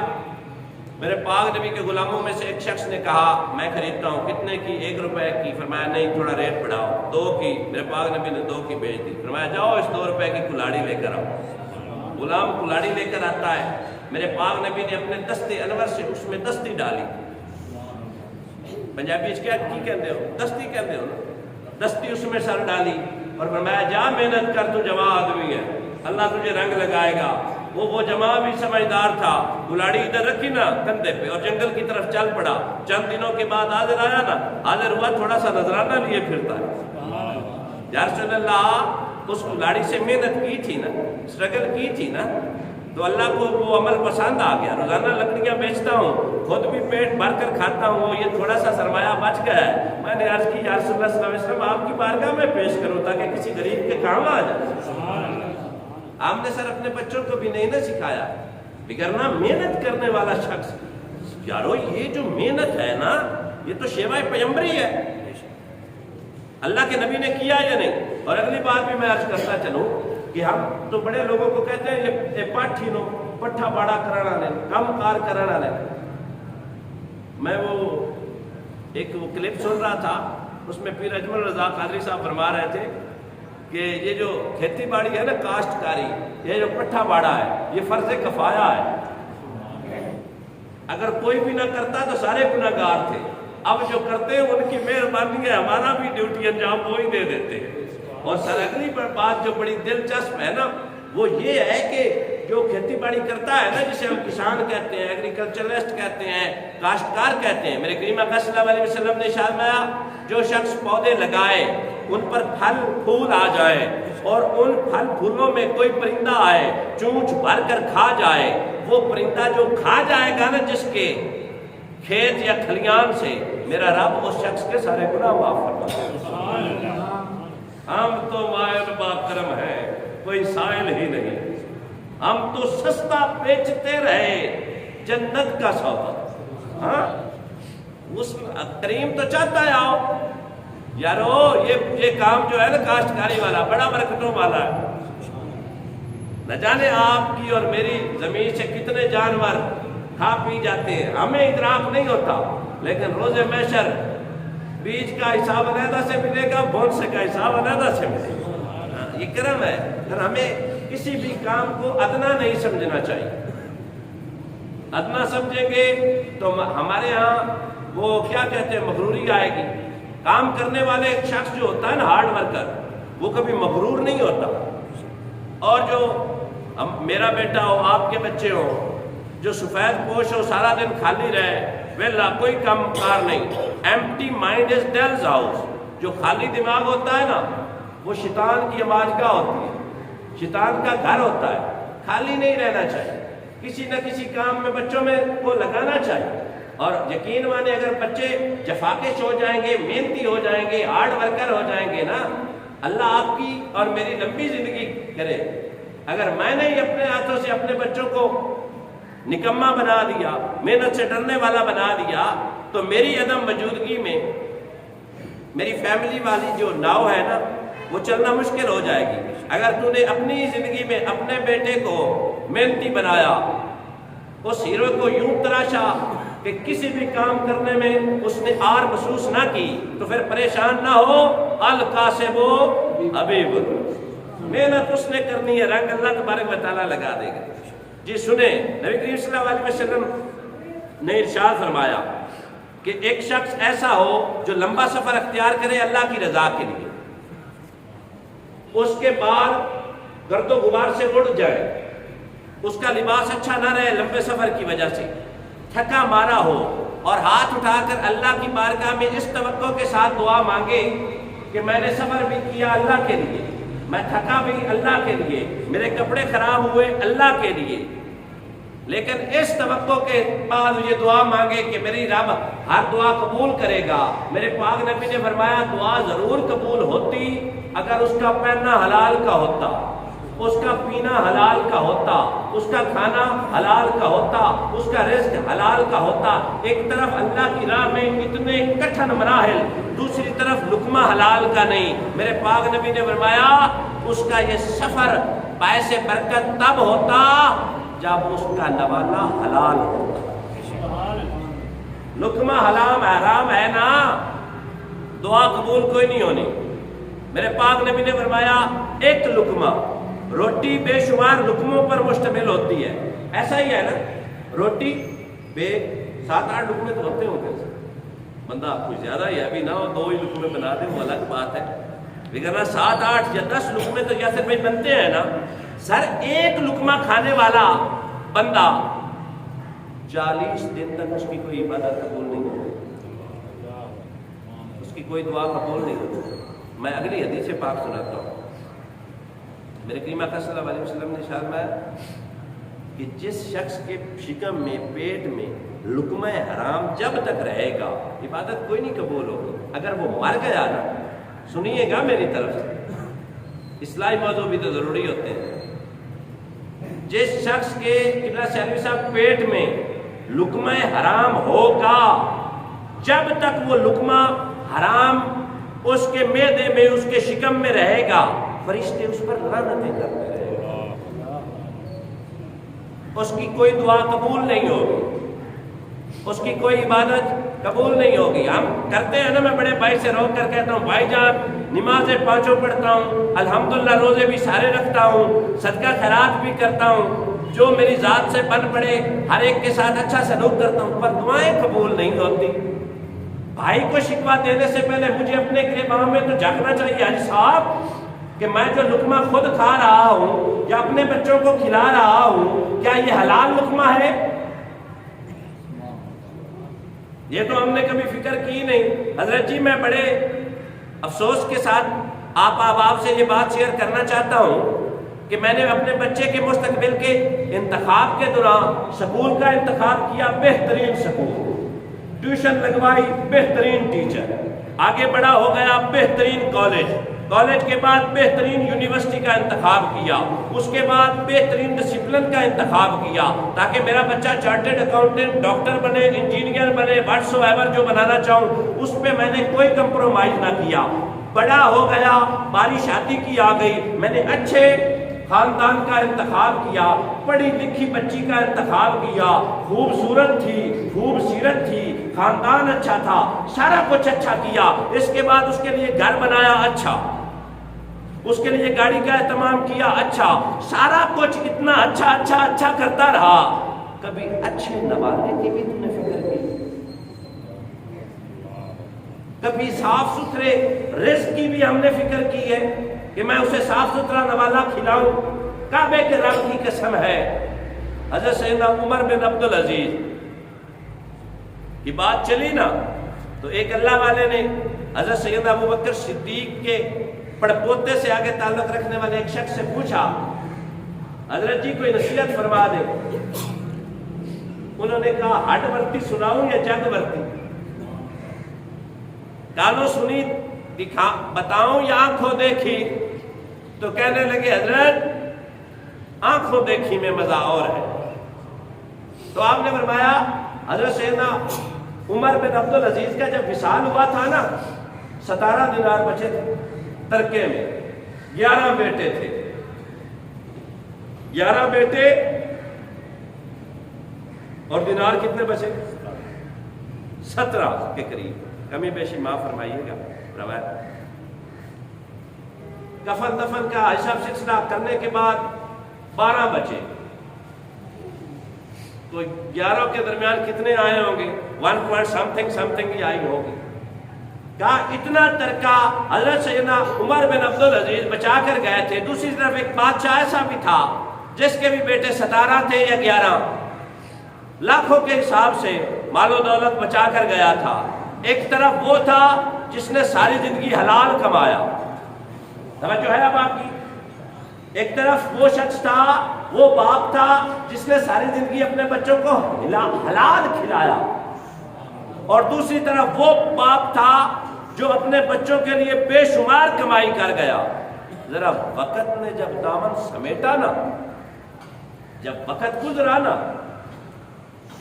میرے پاک نبی کے غلاموں میں سے ایک شخص نے کہا میں خریدتا ہوں، کتنے کی؟ 1 روپے کی۔ فرمایا نہیں تھوڑا ریٹ بڑھاؤ، 2 کی۔ میرے پاک نبی نے 2 کی بیچ دی۔ فرمایا جاؤ اس 2 روپے کی کلاڑی لے کر آؤ۔ غلام کلاڑی لے کر آتا ہے، میرے پاک نبی نے اپنے دستے انور سے اس میں دستی ڈالی، پنجابی کیا کی کہتے ہو؟ دستی کہتے ہو نا، دستی اس میں سر ڈالی اور فرمایا جا محنت کر، تو جوان آدمی ہے، اللہ تجھے رنگ لگائے گا۔ وہ جماع بھی سمجھدار تھا، کلاڑی ادھر رکھی نا کندھے پہ اور جنگل کی طرف چل پڑا۔ چند دنوں کے بعد حاضر آیا نا، حاضر ہوا تھوڑا سا نذرانہ لیے پھرتا ہے، یا رسول اللہ اس کلاڑی سے محنت کی تھی نا، اسٹرگل کی تھی نا، تو اللہ کو وہ عمل پسند آ گیا، روزانہ لکڑیاں بیچتا ہوں، خود بھی پیٹ بھر کر کھاتا ہوں، یہ تھوڑا سا سرمایہ بچ گیا ہے، میں نے عرض کی یا رسول اللہ صلی اللہ علیہ وسلم آپ کی بارگاہ میں پیش کرو تاکہ کسی غریب کے کام آ جائے۔ آپ نے سر اپنے بچوں کو بھی نہیں نہ سکھایا، بگرنا محنت کرنے والا شخص، یارو یہ جو محنت ہے نا یہ تو شیوہ پیغمبری ہے، اللہ کے نبی نے کیا یا نہیں؟ اور اگلی بات بھی میں عرض کرتا چلوں کہ ہم تو بڑے لوگوں کو کہتے ہیں یہ پاٹھی نو پٹھا باڑا کرانا لے، کم کار کرانا لے۔ میں وہ ایک وہ کلپ سن رہا تھا، اس میں پیر اجمل رضا قادری صاحب فرما رہے تھے کہ یہ جو کھیتی باڑی ہے نا، کاشتکاری، یہ جو پٹھا باڑا ہے یہ فرض کفایہ ہے، اگر کوئی بھی نہ کرتا تو سارے گناہگار تھے، اب جو کرتے ہیں ان کی مہربانی ہے، ہمارا بھی ڈیوٹی انجام وہی دے دیتے ہیں۔ اور سر اگلی بات جو بڑی دلچسپ ہے نا وہ یہ ہے کہ جو کھیتی باڑی کرتا ہے نا، جسے ہم کسان کہتے ہیں، ایگریکلچرسٹ کہتے ہیں، کاشتکار کہتے ہیں، میرے کریم اکرم صلی اللہ علیہ وسلم نے ارشاد فرمایا جو شخص پودے لگائے ان پر پھل پھول آ جائے اور ان پھل پھولوں میں کوئی پرندہ آئے چونچ بھر کر کھا جائے، وہ پرندہ جو کھا جائے گا نا جس کے کھیت یا کھلیان سے، میرا رب اس شخص کے سارے گناہ معاف فرما دے۔ ہم تو مائل با کرم ہے، کوئی سائل ہی نہیں، ہم تو سستا بیچتے رہے جنت کا سودا۔ ہاں اس کریم تو چاہتا ہے آؤ یارو، یہ کام جو ہے نا کاشتکاری والا بڑا برکتوں والا ہے، نہ جانے آپ کی اور میری زمین سے کتنے جانور کھا پی جاتے ہیں، ہمیں ادراک نہیں ہوتا، لیکن روز محشر بیج کا حساب علیحدہ سے ملے گا، بونس کا حساب علیحدہ سے ملے گا۔ یہ کرم ہے۔ پھر ہمیں کسی بھی کام کو ادنا نہیں سمجھنا چاہیے۔ ادنا سمجھیں گے تو ہمارے ہاں وہ کیا کہتے ہیں، مغروری آئے گی۔ کام کرنے والے ایک شخص جو ہوتا ہے نا، ہارڈ ورکر، وہ کبھی مغرور نہیں ہوتا۔ اور جو میرا بیٹا ہو، آپ کے بچے ہوں، جو سفید پوش ہو، سارا دن خالی رہے، ویلا کوئی کام کار نہیں، empty mind is deals house, جو خالی دماغ ہوتا ہے نا، وہ شیطان کی آماجگاہ ہوتی ہے، شیطان کا گھر ہوتا ہے۔ خالی نہیں رہنا چاہیے، کسی نہ کسی کام میں بچوں میں کو لگانا چاہیے۔ اور یقین مانے اگر بچے جفاکش ہو جائیں گے، محنتی ہو جائیں گے، ہارڈ ورکر ہو جائیں گے نا، اللہ آپ کی اور میری لمبی زندگی کرے۔ اگر میں نے اپنے ہاتھوں سے اپنے بچوں کو نکما بنا دیا، محنت سے ڈرنے والا بنا دیا، تو میری عدم موجودگی میں میری فیملی والی جو ناؤ ہے نا، وہ چلنا مشکل ہو جائے گی۔ اگر تو نے اپنی زندگی میں اپنے بیٹے کو محنتی بنایا، اس ہیرو کو یوں تراشا کہ کسی بھی کام کرنے میں اس نے آر محسوس نہ کی، تو پھر پریشان نہ ہو، القاسب حبیب، محنت اس نے کرنی ہے، رنگ اللہ تبارک و تعالیٰ لگا دے گا۔ جی سنیں، نبی کریم صلی اللہ علیہ وسلم نے ارشاد فرمایا کہ ایک شخص ایسا ہو جو لمبا سفر اختیار کرے اللہ کی رضا کے لیے، اس کے بال گرد و غبار سے اڑ جائے، اس کا لباس اچھا نہ رہے لمبے سفر کی وجہ سے، تھکا مارا ہو، اور ہاتھ اٹھا کر اللہ کی بارگاہ میں اس توقع کے ساتھ دعا مانگے کہ میں نے سفر بھی کیا اللہ کے لیے، میں تھکا بھی اللہ کے لیے، میرے کپڑے خراب ہوئے اللہ کے لیے، لیکن اس توقع کے بعد یہ دعا مانگے کہ میری رب ہر دعا قبول کرے گا۔ میرے پاک نبی نے فرمایا دعا ضرور قبول ہوتی اگر اس کا پہننا حلال کا ہوتا، اس کا پینا حلال کا ہوتا، اس کا کھانا حلال کا ہوتا، اس کا رزق حلال کا ہوتا۔ ایک طرف اللہ کی راہ میں اتنے کٹھن مراحل، دوسری طرف لقمہ حلال کا نہیں۔ میرے پاک نبی نے فرمایا اس کا یہ سفر باعث برکت تب ہوتا جب اس کا نوالا حلال ہوتا۔ لقمہ حرام ہے نا، دعا قبول کوئی نہیں ہونی۔ میرے پاک نبی نے فرمایا ایک لقمہ، روٹی بے شمار لقموں پر مشتمل ہوتی ہے۔ ایسا ہی ہے نا، روٹی بے 7-8 لقمے تو ہوتے ہوں گے، بندہ کچھ زیادہ ہی ابھی نہ ہو، 2 ہی لقمے بنا دے وہ الگ بات ہے، لیکن 7-8 یا 10 لقمے تو یاسر بھائی بنتے ہیں نا۔ سر ایک لقمہ کھانے والا بندہ 40 دن تک اس کی کوئی عبادت قبول نہیں ہوتی، اس کی کوئی دعا قبول نہیں ہوتی۔ میں اگلی حدیث پاک سناتا ہوں۔ میرے کریم آقا صلی اللہ علیہ وسلم نے ارشاد فرمایا کہ جس شخص کے شکم میں، پیٹ میں لقمہ حرام جب تک رہے گا عبادت کوئی نہیں قبول ہوگی۔ اگر وہ مر گیا نا، سنیے گا میری طرف سے، اصلاحی موضوع بھی تو ضروری ہوتے ہیں، جس شخص کے قبلہ سیلوی صاحب پیٹ میں لقمہ حرام ہوگا، جب تک وہ لقمہ حرام اس کے معدے میں، اس کے شکم میں رہے گا، فرشتے اس پر لعنتیں کرتے رہے گا، اس کی کوئی دعا قبول نہیں ہوگی، اس کی کوئی عبادت قبول نہیں ہوگی۔ ہم کرتے ہیں نا، میں بڑے بھائی سے رو کر کہتا ہوں بھائی جان نمازیں 5 پڑھتا ہوں، الحمدللہ روزے بھی سارے رکھتا ہوں، صدقہ خیرات بھی کرتا ہوں، جو میری ذات سے بن پڑے ہر ایک کے ساتھ اچھا سلوک کرتا ہوں، پر دعائیں قبول نہیں ہوتی۔ بھائی کو شکوہ دینے سے پہلے مجھے اپنے گریباں میں تو جھانکنا چاہیے حاجی صاحب کہ میں جو لقمہ خود کھا رہا ہوں یا اپنے بچوں کو کھلا رہا ہوں، کیا یہ حلال لقمہ ہے؟ یہ تو ہم نے کبھی فکر کی نہیں۔ حضرت جی میں بڑے افسوس کے ساتھ آپ سے یہ بات شیئر کرنا چاہتا ہوں کہ میں نے اپنے بچے کے مستقبل کے انتخاب کے دوران سکول کا انتخاب کیا، بہترین سکول، ٹیوشن لگوائی، بہترین ٹیچر، آگے بڑا ہو گیا بہترین کالج کے بعد بہترین یونیورسٹی کا انتخاب کیا، اس کے بعد بہترین ڈسپلن کا انتخاب کیا تاکہ میرا بچہ چارٹرڈ اکاؤنٹنٹ، ڈاکٹر بنے، انجینئر بنے، واٹس ایور جو بنانا چاہوں اس پہ میں نے کوئی کمپرومائز نہ کیا۔ بڑا ہو گیا، بارش آتی کی آ گئی، میں نے اچھے خاندان کا انتخاب کیا، پڑھی لکھی بچی کا انتخاب کیا، خوبصورت تھی، خوبصورت تھی، خاندان اچھا تھا، سارا کچھ اچھا کیا، اس کے بعد اس کے لیے گھر بنایا اچھا، اس کے لیے گاڑی کا اہتمام کیا اچھا، سارا کچھ اتنا اچھا اچھا اچھا کرتا رہا، کبھی اچھے نوالنے کی بھی تم نے فکر کی؟ کبھی صاف ستھرے رزق کی بھی ہم نے فکر کی ہے کہ میں اسے صاف ستھرا نوالا کھلاؤں؟ کعبے کے رب کی قسم ہے، حضرت سیدنا عمر بن عبدالعزیز کی بات چلی نا، تو ایک اللہ والے نے حضرت سیدنا ابوبکر صدیق کے پڑپوتے سے آگے تعلق رکھنے والے ایک شخص سے پوچھا، حضرت جی کوئی نصیحت فرما دے۔ انہوں نے کہا ہڈ ورتی سناؤں یا جگ ورتی؟ کانوں سنی دکھا بتاؤں یا آنکھوں دیکھی؟ تو کہنے لگے حضرت آنکھوں دیکھی میں مزہ اور ہے۔ تو آپ نے فرمایا حضرت سیدنا عمر بن عبدالعزیز کا جب وصال ہوا تھا نا، 17 دینار بچے تھے ترکے میں، 11 بیٹے تھے، 11 بیٹے اور دینار کتنے بچے؟ 17 کے قریب، کمی بیشی معاف فرمائیے گا۔ روایت کفن دفن کا حساب سلسلہ کرنے کے بعد 12 بچے، تو 11 کے درمیان کتنے آئے ہوں گے؟ 1 point something ہی آئی ہوگی۔ کہا اتنا ترکہ حضرت سیدنا عمر بن عبدالعزیز بچا کر گئے تھے۔ دوسری طرف ایک بادشاہ ایسا بھی تھا جس کے بھی بیٹے 17 تھے یا 11، لاکھوں کے حساب سے مال و دولت بچا کر گیا تھا۔ ایک طرف وہ تھا جس نے ساری زندگی حلال کمایا، توجہ ہے اب آپ کی؟ ایک طرف وہ شخص تھا، وہ باپ تھا جس نے ساری زندگی اپنے بچوں کو حلال کھلایا، اور دوسری طرف وہ باپ تھا جو اپنے بچوں کے لیے بے شمار کمائی کر گیا۔ ذرا وقت نے جب دامن سمیٹا نا، جب وقت گزرا نا،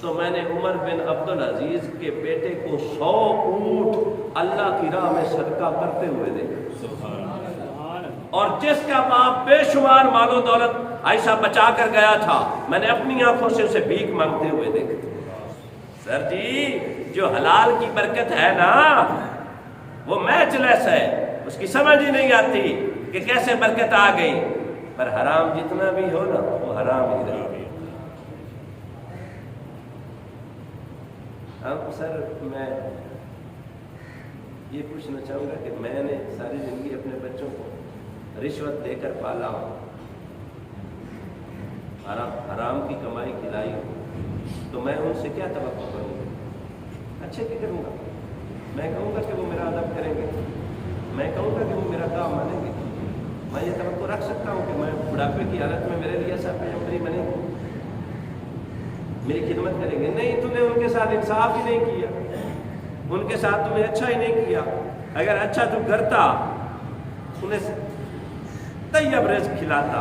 تو میں نے عمر بن عبدالعزیز کے بیٹے کو 100 اونٹ اللہ کی راہ میں صدقہ کرتے ہوئے دیکھا، اور جس کا باپ بے شمار مال و دولت ایسا بچا کر گیا تھا، میں نے اپنی آنکھوں سے اسے بھیک مانگتے ہوئے دیکھا۔ سر جی جو حلال کی برکت ہے نا، وہ میچ لیس ہے، اس کی سمجھ ہی نہیں آتی کہ کیسے برکت آ گئی، پر حرام جتنا بھی ہو نا وہ حرام ہی رہے۔ اب سر میں یہ پوچھنا چاہوں گا کہ میں نے ساری زندگی اپنے بچوں کو رشوت دے کر پالا ہوں، حرام کی کمائی کھلائی ہوں، تو میں ان سے کیا توقع کروں گا؟ اچھے کی کروں گا؟ میں کہوں گا کہ وہ میرا ادب کریں گے، میں کہوں گا کہ وہ میرا کام مانیں گے، میں یہ توقع رکھ سکتا ہوں کہ میں بڑھاپے کی حالت میں میرے لیے صاحب پیغمبری بنے گی، میری خدمت کریں گے؟ نہیں، تم نے ان کے ساتھ انصاف ہی نہیں کیا، ان کے ساتھ تمہیں اچھا ہی نہیں کیا۔ اگر اچھا تو کرتا، انہیں طیب رزق کھلاتا،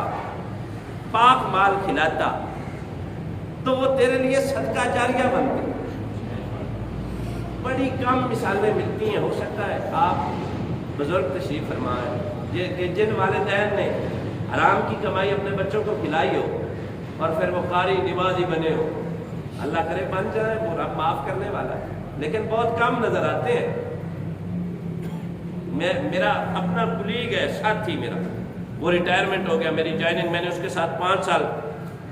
پاک مال کھلاتا، تو وہ تیرے لیے صدقہ جاریہ بنتے۔ بڑی کم مثالیں ملتی ہیں، ہو سکتا ہے آپ بزرگ تشریف فرمائیں کہ جن والدین نے حرام کی کمائی اپنے بچوں کو کھلائی ہو اور پھر وہ قاری نمازی بنے ہو، اللہ کرے بن جائے، وہ رب معاف کرنے والا ہے، لیکن بہت کم نظر آتے ہیں۔ میرا اپنا کلیگ ہے، ساتھی میرا، وہ ریٹائرمنٹ ہو گیا، میری جوائننگ میں نے اس کے ساتھ 5 سال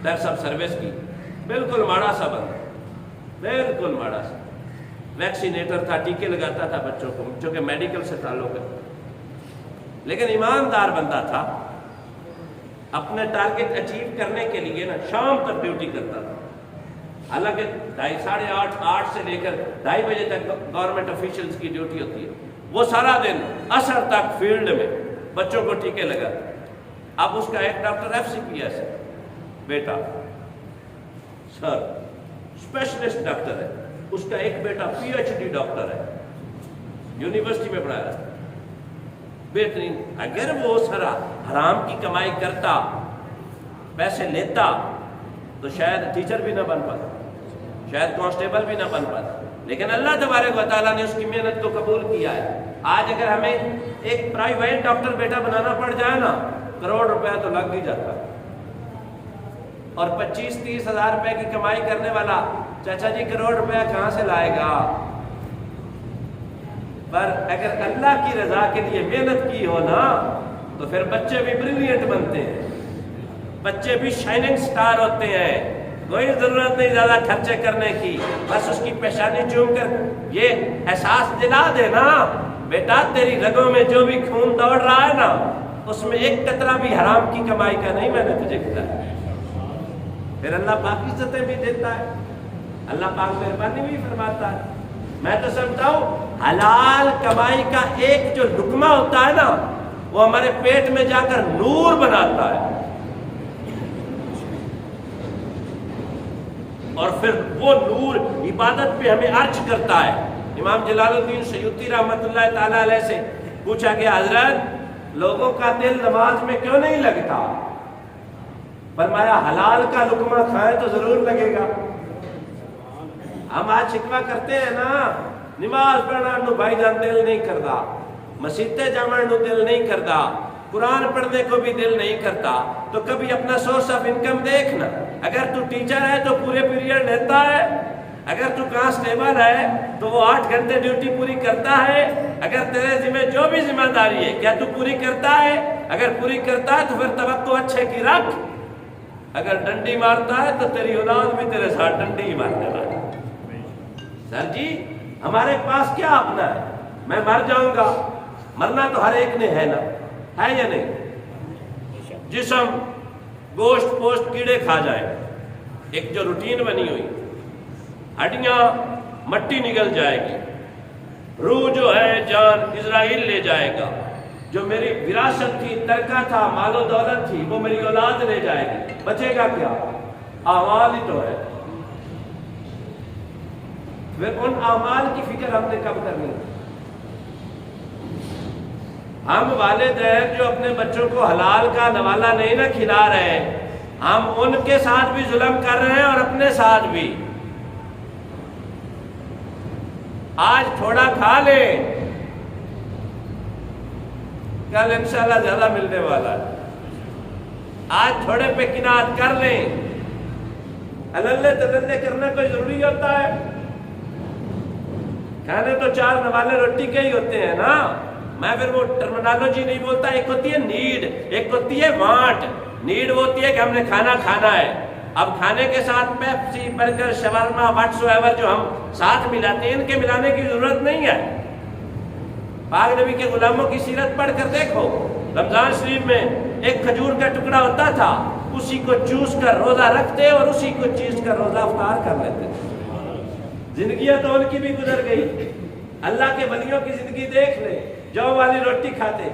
ٹیکس آف سروس کی، بالکل ماڑا سا بندہ، بالکل ماڑا سا، ویکسینیٹر تھا، ٹیکے لگاتا تھا بچوں کو، چونکہ میڈیکل سے تعلق ہے، لیکن ایماندار بندہ تھا، اپنے ٹارگٹ اچیو کرنے کے لیے نا شام تک ڈیوٹی کرتا تھا، حالانکہ 8:30 سے لے کر 2:30 بجے تک گورنمنٹ آفیشلز کی ڈیوٹی ہوتی ہے، وہ سارا دن عصر تک فیلڈ میں بچوں کو ٹیکے لگاتا۔ اب اس کا ایک ڈاکٹر FCPS ہے بیٹا، سر اسپیشلسٹ ڈاکٹر ہے، اس کا ایک بیٹا PhD ڈاکٹر ہے، یونیورسٹی میں پڑھا رہا ہے، بہترین۔ اگر وہ سارا حرام کی کمائی کرتا، پیسے لیتا، تو شاید ٹیچر بھی نہ بن پاتا، شاید کانسٹیبل بھی نہ بن پاتا، لیکن اللہ تبارک و تعالیٰ نے اس کی محنت کو قبول کیا ہے۔ آج اگر ہمیں ایک پرائیویٹ ڈاکٹر بیٹا بنانا پڑ جائے نا، 1 کروڑ روپیہ تو لگ ہی جاتا ہے۔ اور 25-30 ہزار روپے کی کمائی کرنے والا چاچا جی کروڑ روپے کہاں سے لائے گا؟ پر اگر اللہ کی رضا کے لیے محنت کی ہو نا تو پھر بچے بھی بریلینٹ بنتے ہیں، بچے بھی شائننگ سٹار ہوتے ہیں، کوئی ضرورت نہیں زیادہ خرچے کرنے کی، بس اس کی پیشانی چوم کر یہ احساس دلا دینا بیٹا تیری رگوں میں جو بھی خون دوڑ رہا ہے نا اس میں ایک قطرہ بھی حرام کی کمائی کا نہیں، میں نے تجھے کھلایا۔ پھر اللہ پاک عزتیں بھی دیتا ہے، اللہ پاک مہربانی بھی فرماتا ہے۔ میں تو سمجھتا ہوں حلال کمائی کا ایک جو لقمہ ہوتا ہے نا وہ ہمارے پیٹ میں جا کر نور بناتا ہے، اور پھر وہ نور عبادت پہ ہمیں ارج کرتا ہے۔ امام جلال الدین سیوطی رحمۃ اللہ تعالیٰ علیہ سے پوچھا کہ حضرت لوگوں کا دل نماز میں کیوں نہیں لگتا؟ فرمایا حلال کا لقمہ کھائیں تو ضرور لگے گا۔ ہم آج شکوہ کرتے ہیں نا نماز پڑھنا نو بھائی جان دل نہیں کرتا، مسیطے جامع نو دل نہیں کرتا، قرآن پڑھنے کو بھی دل نہیں کرتا، تو کبھی اپنا سورس آف انکم دیکھنا۔ اگر تو ٹیچر ہے تو پورے پیریڈ لیتا ہے، اگر تو کانسٹیبل ہے تو وہ 8 گھنٹے ڈیوٹی پوری کرتا ہے، اگر تیرے ذمہ جو بھی ذمہ داری ہے کیا تو پوری کرتا ہے؟ اگر پوری کرتا ہے تو پھر توقع اچھے کی رکھ، اگر ڈنڈی مارتا ہے تو تیری اولاد بھی تیرے ساتھ ڈنڈی ہی مارنے والی۔ سر جی ہمارے پاس کیا اپنا ہے؟ میں مر جاؤں گا، مرنا تو ہر ایک نے ہے نا، ہے یا نہیں؟ جسم گوشت پوشت کیڑے کھا جائے، ایک جو روٹین بنی ہوئی، ہڈیاں مٹی نگل جائے گی، روح جو ہے جان اسرائیل لے جائے گا، جو میری وراثت تھی، ترکہ تھا، مال و دولت تھی، وہ میری اولاد لے جائے گی، بچے گا کیا؟ اعمال ہی تو ہے۔ پھر ان اعمال کی فکر ہم نے کب کرنی؟ ہم والدین جو اپنے بچوں کو حلال کا نوالا نہیں نہ کھلا رہے، ہم ان کے ساتھ بھی ظلم کر رہے ہیں اور اپنے ساتھ بھی۔ آج تھوڑا کھا لیں، کل انشاءاللہ زیادہ ملنے والا ہے۔ آج تھوڑے پہ قناعت کر لیں، اللہ تللے کرنا کوئی ضروری ہوتا ہے؟ کھانے تو 4 نوالے روٹی کے ہی ہوتے ہیں نا۔ میں پھر وہ ٹرمینالوجی نہیں بولتا، ایک ہوتی ہے نیڈ، ایک ہوتی ہے وانٹ۔ نیڈ وہ ہوتی ہے کہ ہم نے کھانا کھانا ہے، اب کھانے کے ساتھ پیپسی، برگر، شاورما، واٹس ایور جو ہم ساتھ ملاتے ہیں ان کے ملانے کی ضرورت نہیں ہے۔ پاک نبی کے غلاموں کی سیرت پڑھ کر دیکھو، رمضان شریف میں ایک کھجور کا ٹکڑا ہوتا تھا، اسی کو چوس کر روزہ رکھتے اور اسی کو چیز کر روزہ افطار کر لیتے تھے۔ زندگیاں تو ان کی بھی گزر گئی، اللہ کے ولیوں کی زندگی دیکھ لے، جو والی روٹی کھاتے۔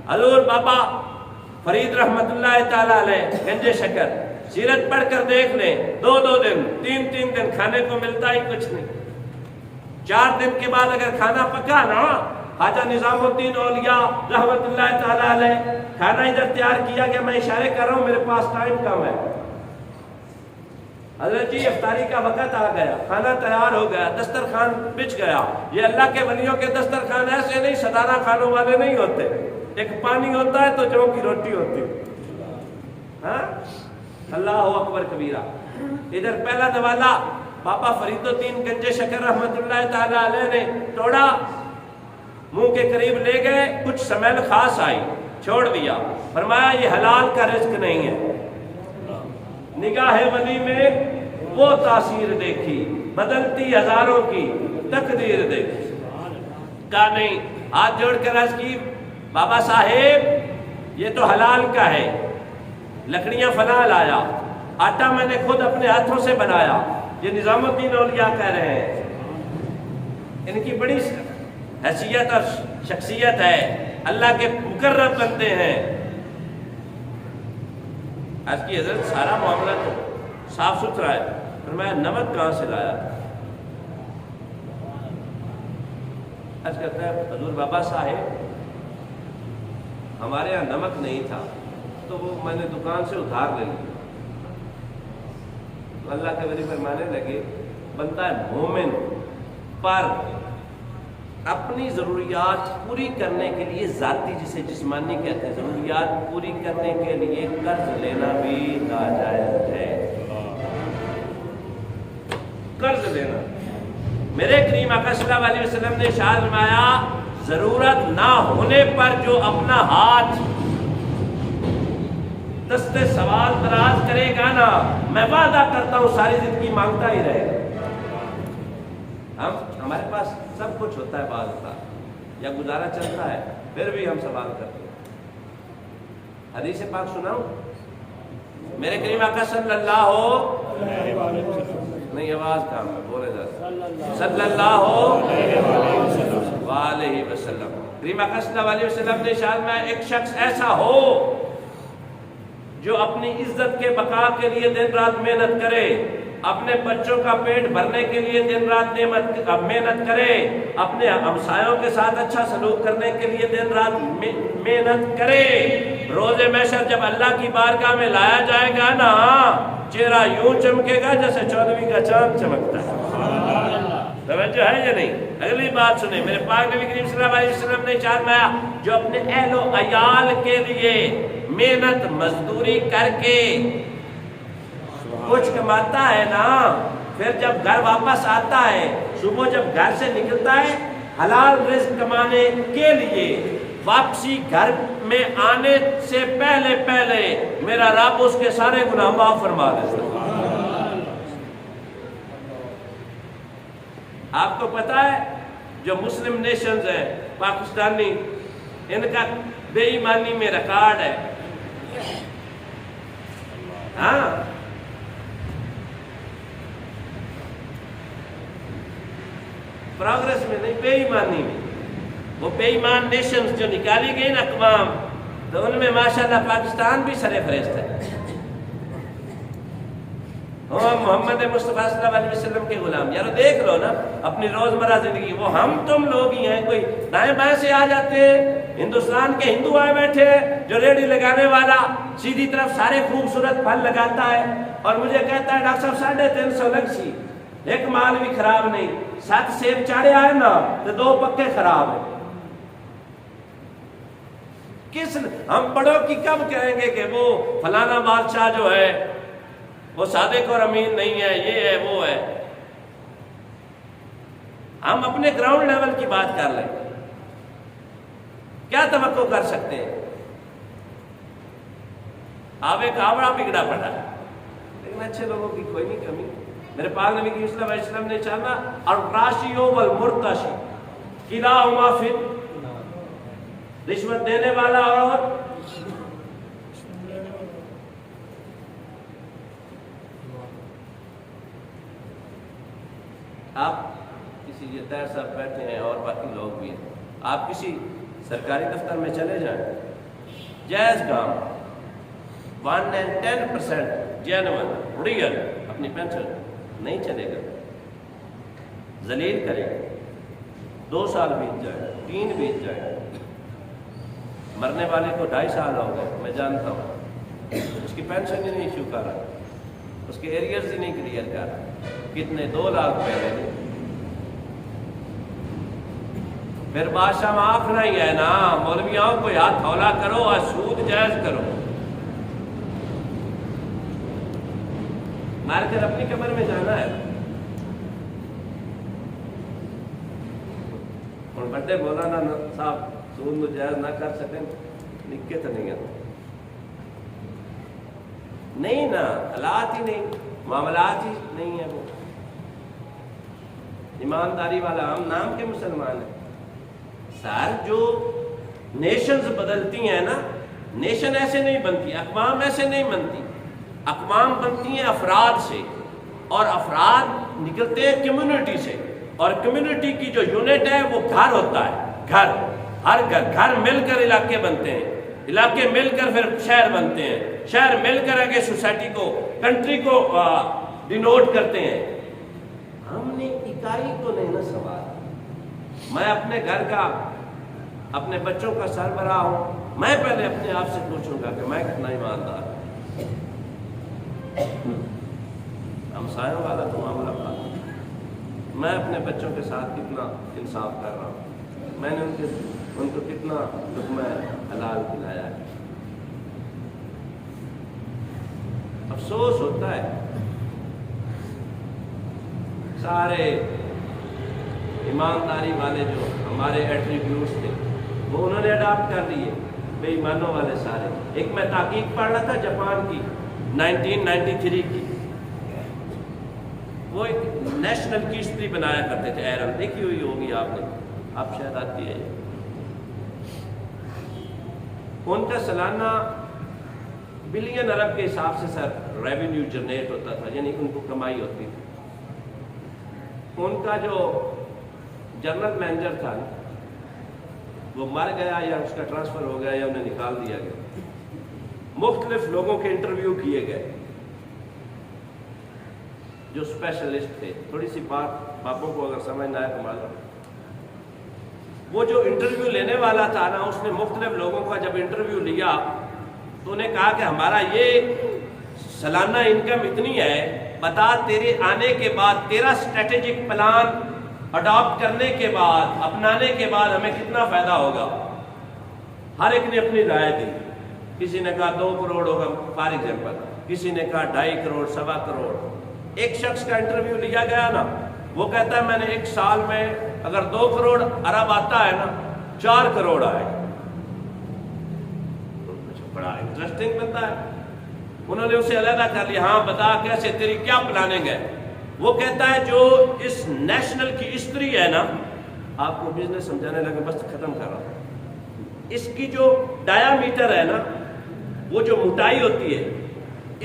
حضور بابا فرید رحمت اللہ تعالیٰ علیہ گنج شکر سیرت پڑھ کر دیکھ لیں، 2 دن 3 دن کھانے کو ملتا ہی کچھ نہیں۔ 4 دن کے بعد اگر کھانا پکا نا، خواجہ نظام الدین اولیاء رحمت اللہ تعالیٰ علیہ کھانا ادھر تیار کیا گیا، میں اشارے کر رہا ہوں میرے پاس ٹائم کم ہے۔ حضرت جی افطاری کا وقت آ گیا، کھانا تیار ہو گیا، دسترخوان بچھ گیا۔ یہ اللہ کے ولیوں کے دسترخوان ایسے نہیں صدارہ خانوں والے نہیں ہوتے، ایک پانی ہوتا ہے تو جو کی روٹی ہوتی ہے۔ ہاں اللہ اکبر کبیرہ۔ ادھر پہلا نوالا بابا فرید الدین گنج شکر رحمت اللہ تعالیٰ علیہ نے توڑا، منہ کے قریب لے گئے، کچھ سمیل خاص آئی، چھوڑ دیا، فرمایا یہ حلال کا رزق نہیں ہے۔ نگاہ ولی میں وہ تاثیر دیکھی، بدلتی ہزاروں کی تقدیر دیکھی۔ کہا نہیں، ہاتھ جوڑ کر عرض کی بابا صاحب یہ تو حلال کا ہے، لکڑیاں فلاں لایا، آٹا میں نے خود اپنے ہاتھوں سے بنایا، یہ نظام الدین اولیاء کہہ رہے ہیں، ان کی بڑی حیثیت اور شخصیت ہے، اللہ کے مقرب بنتے ہیں۔ آج کی حضرت سارا معاملہ تو صاف ستھرا ہے، فرمایا نمک کہاں سے لایا؟ آج کہتا ہے حضور بابا صاحب ہمارے یہاں نمک نہیں تھا تو وہ میں نے دکان سے ادھار لے لیا۔ تو اللہ کے ولی فرمانے لگے بنتا ہے مومن پر اپنی ضروریات پوری کرنے کے لیے ذاتی، جسے جسمانی کہتے ہیں، ضروریات پوری کرنے کے لیے قرض لینا بھی ناجائز ہے۔ قرض لینا، میرے کریم آقا صلی اللہ علیہ وسلم نے ارشاد فرمایا ضرورت نہ ہونے پر جو اپنا ہاتھ دستے سوال دراز کرے گا نا، میں وعدہ کرتا ہوں ساری زندگی مانگتا ہی رہے گا۔ ہمارے پاس سب کچھ ہوتا ہے، بعض ہوتا یا گزارا چلتا ہے، پھر بھی ہم سوال کرتے ہیں۔ حدیث پاک سناؤں؟ میرے کریم آقا صلی اللہ نہیں آواز کام ہے، بولے ذرا، صلی اللہ علیہ وسلم، کریم آقا صلی اللہ علیہ وسلم نے ارشاد میں ایک شخص ایسا ہو جو اپنی عزت کے بقا کے لیے دن رات محنت کرے، اپنے بچوں کا پیٹ بھرنے کے لیے دن رات محنت کرے، اپنے ہمسایوں کے ساتھ اچھا سلوک کرنے کے لیے دن رات محنت کرے، روز محشر جب اللہ کی بارگاہ میں لایا جائے گا نا، چہرہ یوں چمکے گا جیسے 14ویں کا چاند چمکتا ہے۔ توجہ ہے یا نہیں؟ اگلی بات سنیں، میرے پاک نبی کریم صلی اللہ علیہ وسلم نے ارشاد فرمایا جو اپنے اہل و عیال کے لیے محنت مزدوری کر کے کچھ کماتا ہے نا، پھر جب گھر واپس آتا ہے، صبح جب گھر سے نکلتا ہے حلال رزق کمانے کے لیے، واپسی گھر میں آنے سے پہلے پہلے میرا رب اس کے سارے گناہ معاف فرما دیتا ہے۔ آپ کو پتا ہے جو مسلم نیشنز ہیں پاکستانی، ان کا بے ایمانی میں ریکارڈ ہے، ہاں پروگریس میں نہیں، بے ایمانی میں۔ وہ بے ایمان نیشنز جو نکالی گئی نا اقوام، تو ان میں ماشاءاللہ پاکستان بھی سر فہرست ہے۔ محمد مصطفیٰ صلی اللہ علیہ وسلم کے غلام، یار دیکھ لو نا اپنی روزمرہ زندگی، وہ ہم تم لوگ ہی ہیں، کوئی دائیں بائیں سے آ جاتے ہیں، ہندوستان کے ہندو آئے بیٹھے ہیں، جو ریڑھی لگانے والا سیدھی طرف سارے خوبصورت پھل لگاتا ہے اور مجھے کہتا ہے ڈاکٹر صاحب 350 لگ سی، ایک مال بھی خراب نہیں، 7 سیب چاڑے آئے نا تو 2 پکے خراب ہیں۔ ہم بڑوں کی کب کہیں گے کہ وہ فلانا بادشاہ جو ہے وہ صادق اور امین نہیں ہے، یہ ہے وہ ہے؟ ہم اپنے گراؤنڈ لیول کی بات کر لیں، کیا توقع کر سکتے ہیں؟ آوے کاوڑا بگڑا پڑا ہے، لیکن اچھے لوگوں کی کوئی نہیں کمی۔ میرے پاک نبی صلی اللہ علیہ وسلم نے چاہا الراشی والمرتشی کلاہما فی، رشوت دینے والا اور آپ کسی یہ طاہر صاحب بیٹھے ہیں اور باقی لوگ بھی ہیں، آپ کسی سرکاری دفتر میں چلے جائیں، جائز کام 110% جینون ریئل اپنی پینشن نہیں چلے گا، ذلیل کرے گا، 2 سال بیت جائے، 3 بیت جائے، مرنے والے کو 2.5 سال ہو گئے، میں جانتا ہوں، اس کی پینشن ہی نہیں ایشو کر رہا، اس کے ایریئرز ہی نہیں کلیئر کر رہا، کتنے 2 لاکھ پہلے نے، پھر بادشاہ معاف نہیں ہے نا، مولویوں کو ہاتھ ہولا کرو اور سود جائز کرو، مار کر اپنی قبر میں جانا ہے۔ اور بڑے مولانا صاحب سود جائز نہ کر سکیں، نکے تو نہیں ہے، نہیں نا، حالات ہی نہیں، معاملات ہی نہیں ہے، وہ ایمانداری والا ہم نام کے مسلمان ہیں۔ سر جو نیشنز بدلتی ہیں نا، نیشن ایسے نہیں بنتی، اقوام ایسے نہیں بنتی، اقوام بنتی ہیں افراد سے، اور افراد نکلتے ہیں کمیونٹی سے، اور کمیونٹی کی جو یونٹ ہے وہ گھر ہوتا ہے، گھر، ہر گھر مل کر علاقے بنتے ہیں، علاقے مل کر پھر شہر بنتے ہیں، شہر مل کر آگے سوسائٹی کو، کنٹری کو ڈینوٹ کرتے ہیں۔ ہم نے اکائی کو نہیں نہ سنبھالا۔ میں اپنے گھر کا، اپنے بچوں کا سربراہ ہوں، میں پہلے اپنے آپ سے پوچھوں گا کہ میں کتنا ایماندار ہوں، ہمسایوں والا تو معاملہ تھا، میں اپنے بچوں کے ساتھ کتنا انصاف کر رہا ہوں۔ میں نے ان کو کتنا لقمہ حلال کھلایا ہے. افسوس ہوتا ہے سارے ایمانداری والے جو ہمارے ایٹریبیوٹس تھے وہ انہوں نے اڈاپٹ کر لیے، بے ایمانوں والے سارے. ایک میں تحقیق پڑھ رہا تھا جاپان کی 1993 کی، وہ ایک نیشنل کی ہسٹری بنایا کرتے تھے، ایرن دیکھی ہوئی ہوگی آپ نے، آپ شاید آتی ہے. ان کا سالانہ بلین ارب کے حساب سے سر ریونیو جنریٹ ہوتا تھا، یعنی ان کو کمائی ہوتی تھی. ان کا جو جنرل مینیجر تھا وہ مر گیا یا اس کا ٹرانسفر ہو گیا یا انہیں نکال دیا گیا. مختلف لوگوں کے انٹرویو کیے گئے جو اسپیشلسٹ تھے. تھوڑی سی بات بابوں کو اگر سمجھ نہ آئے تو معلوم. وہ جو انٹرویو لینے والا تھا نا، اس نے مختلف لوگوں کا جب انٹرویو لیا تو انہیں کہا کہ ہمارا یہ سالانہ انکم اتنی ہے، بتا تیرے آنے کے بعد، تیرا اسٹریٹجک پلان اڈاپٹ کرنے کے بعد، اپنانے کے بعد ہمیں کتنا فائدہ ہوگا. ہر ایک نے اپنی رائے دی. کسی نے کہا 2 کروڑ ہوگا فار ایگزامپل، کسی نے کہا 2.5 کروڑ، 1.25 کروڑ. ایک شخص کا انٹرویو لیا گیا نا، وہ کہتا ہے میں نے 1 سال میں اگر 2 کروڑ ارب آتا ہے نا 4 کروڑ آئے. بڑا انٹرسٹنگ بنتا ہے. انہوں نے اسے علیحدہ کر لیا، ہاں بتا کیسے، تیری کیا پلاننگ ہے. وہ کہتا ہے جو اس نیشنل کی ہسٹری ہے نا، آپ کو بزنس سمجھانے لگے بس ختم کر رہا ہوں. اس کی جو ڈایا میٹر ہے نا، وہ جو موٹائی ہوتی ہے،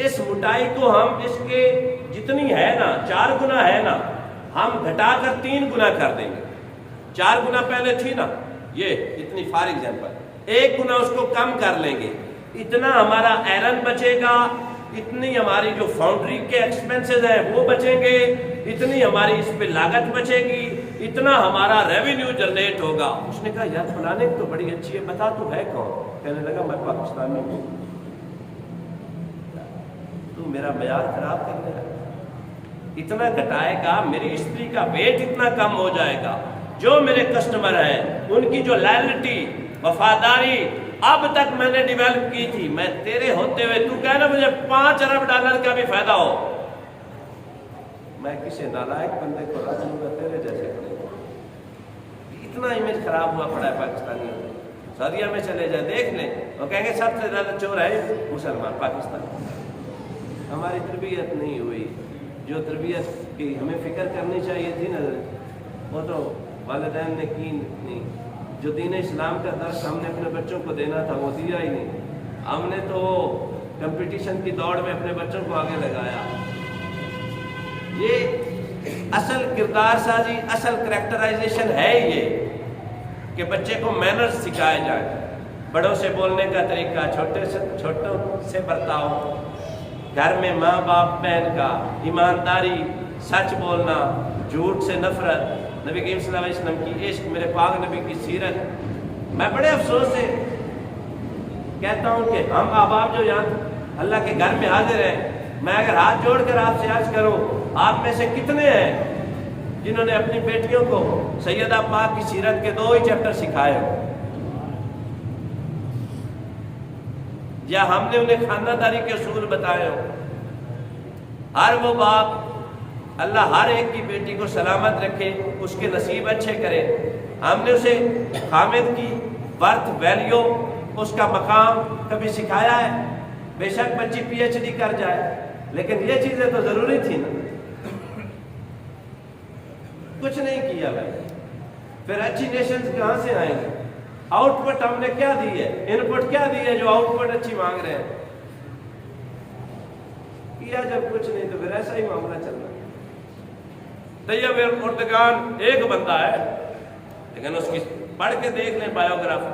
اس موٹائی کو ہم اس کے جتنی ہے نا 4 گنا ہے نا، ہم گھٹا کر 3 گنا کر دیں گے. 4 گنا پہلے تھی نا یہ اتنی فار ایگزامپل، 1 گنا اس کو کم کر لیں گے. اتنا ہمارا ایرن بچے گا، اتنی ہماری جو فاؤنڈری کے ایکسپینسز ہیں وہ بچیں گے، اتنی ہماری اس پہ لاگت بچے گی، اتنا ہمارا ریونیو جنریٹ ہوگا. اس نے کہا یار پلاننگ تو بڑی اچھی ہے، بتا تو ہے کون؟ کہنے لگا میں پاکستانی ہوں. تو میرا معیار خراب کرنے لگا. اتنا گھٹائے گا، میری ہسٹری کا ویٹ اتنا کم ہو جائے گا. جو میرے کسٹمر ہیں ان کی جو لائلٹی، وفاداری اب تک میں نے ڈیولپ کی تھی، میں تیرے ہوتے ہوئے تو کہنا مجھے 5 ارب ڈالر کا بھی فائدہ ہو، میں کسی نالائق بندے کو رکھ لوں گا تیرے جیسے کرے گا. اتنا امیج خراب ہوا پڑا ہے پاکستانی. سعودیہ میں چلے جائیں دیکھ لیں، وہ کہیں گے سب سے زیادہ چور ہے مسلمان پاکستان. ہماری تربیت نہیں ہوئی. جو تربیت کی ہمیں فکر کرنی چاہیے تھی نا، وہ تو والدین نے کی نہیں. جو دین اسلام کا درس ہم نے اپنے بچوں کو دینا تھا وہ دیا ہی نہیں. ہم نے تو کمپٹیشن کی دوڑ میں اپنے بچوں کو آگے لگایا. یہ اصل کردار سازی، اصل کریکٹرائزیشن ہے یہ کہ بچے کو مینرز سکھائے جائیں. بڑوں سے بولنے کا طریقہ، چھوٹوں سے برتاؤ، گھر میں ماں باپ بہن کا، ایمانداری، سچ بولنا، جھوٹ سے نفرت، نبی کریم صلی اللہ علیہ وسلم کی عشق، میرے پاک نبی کی سیرت. میں بڑے افسوس سے کہتا ہوں کہ ہم احباب جو یہاں اللہ کے گھر میں حاضر ہیں، میں اگر ہاتھ جوڑ کر آپ سے عرض کروں، آپ میں سے کتنے ہیں جنہوں نے اپنی بیٹیوں کو سیدہ پاک کی سیرت کے 2 ہی چیپٹر سکھائے ہو، یا ہم نے انہیں خاندانداری کے اصول بتائے ہو. ہر وہ باپ، اللہ ہر ایک کی بیٹی کو سلامت رکھے، اس کے نصیب اچھے کرے. ہم نے اسے حامد کی برتھ ویلیو، اس کا مقام کبھی سکھایا ہے؟ بے شک بچی PhD کر جائے، لیکن یہ چیزیں تو ضروری تھی نا. کچھ نہیں کیا بھائی. پھر اچھی نیشنز کہاں سے آئیں گے؟ آؤٹ پٹ ہم نے کیا دی ہے، ان پٹ کیا دی ہے جو آؤٹ پٹ اچھی مانگ رہے ہیں؟ کیا جب کچھ نہیں تو پھر ایسا ہی معاملہ چل رہا ہے. طیب اردگان ایک بندہ ہے، لیکن اس کی پڑھ کے دیکھ لیں بایوگرافی.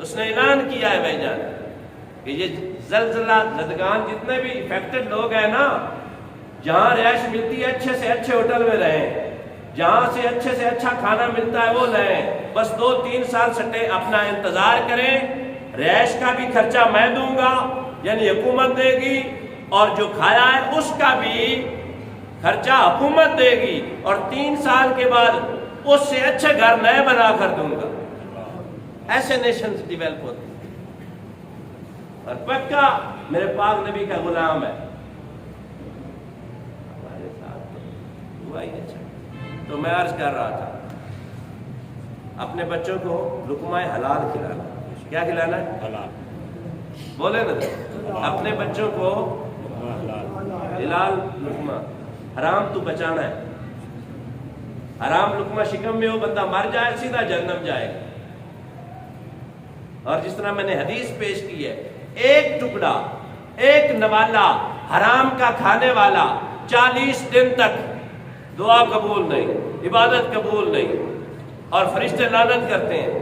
اس نے اعلان کیا ہے بھائی جان کہ یہ زلزلہ زدگان جتنے بھی افیکٹڈ لوگ ہیں نا، جہاں رہائش ملتی ہے اچھے سے اچھے ہوٹل میں رہیں، جہاں سے اچھا کھانا ملتا ہے وہ لیں. بس 2-3 سال سٹے اپنا انتظار کریں. رہائش کا بھی خرچہ میں دوں گا، یعنی حکومت دے گی، اور جو کھایا ہے اس کا بھی خرچہ حکومت دے گی. اور 3 سال کے بعد اس سے اچھے گھر نئے بنا کر دوں گا. ایسے نیشنز ڈیولپ ہوتے ہیں. اور پکا میرے پاک نبی کا غلام ہے ہمارے ساتھ تو ہوا ہی اچھا. تو میں عرض کر رہا تھا اپنے بچوں کو لقمہ حلال کھلانا. کیا کھلانا ہے؟ حلال. بولے نا اپنے بچوں کو حلال لقمہ. حرام تو بچانا ہے. حرام لقمہ شکم میں ہو بندہ مر جائے سیدھا جہنم جائے گا. اور جس طرح میں نے حدیث پیش کی ہے ایک ٹکڑا ایک نوالا حرام کا کھانے والا 40 دن تک دعا قبول نہیں, عبادت قبول نہیں, اور فرشتے لعنت کرتے ہیں.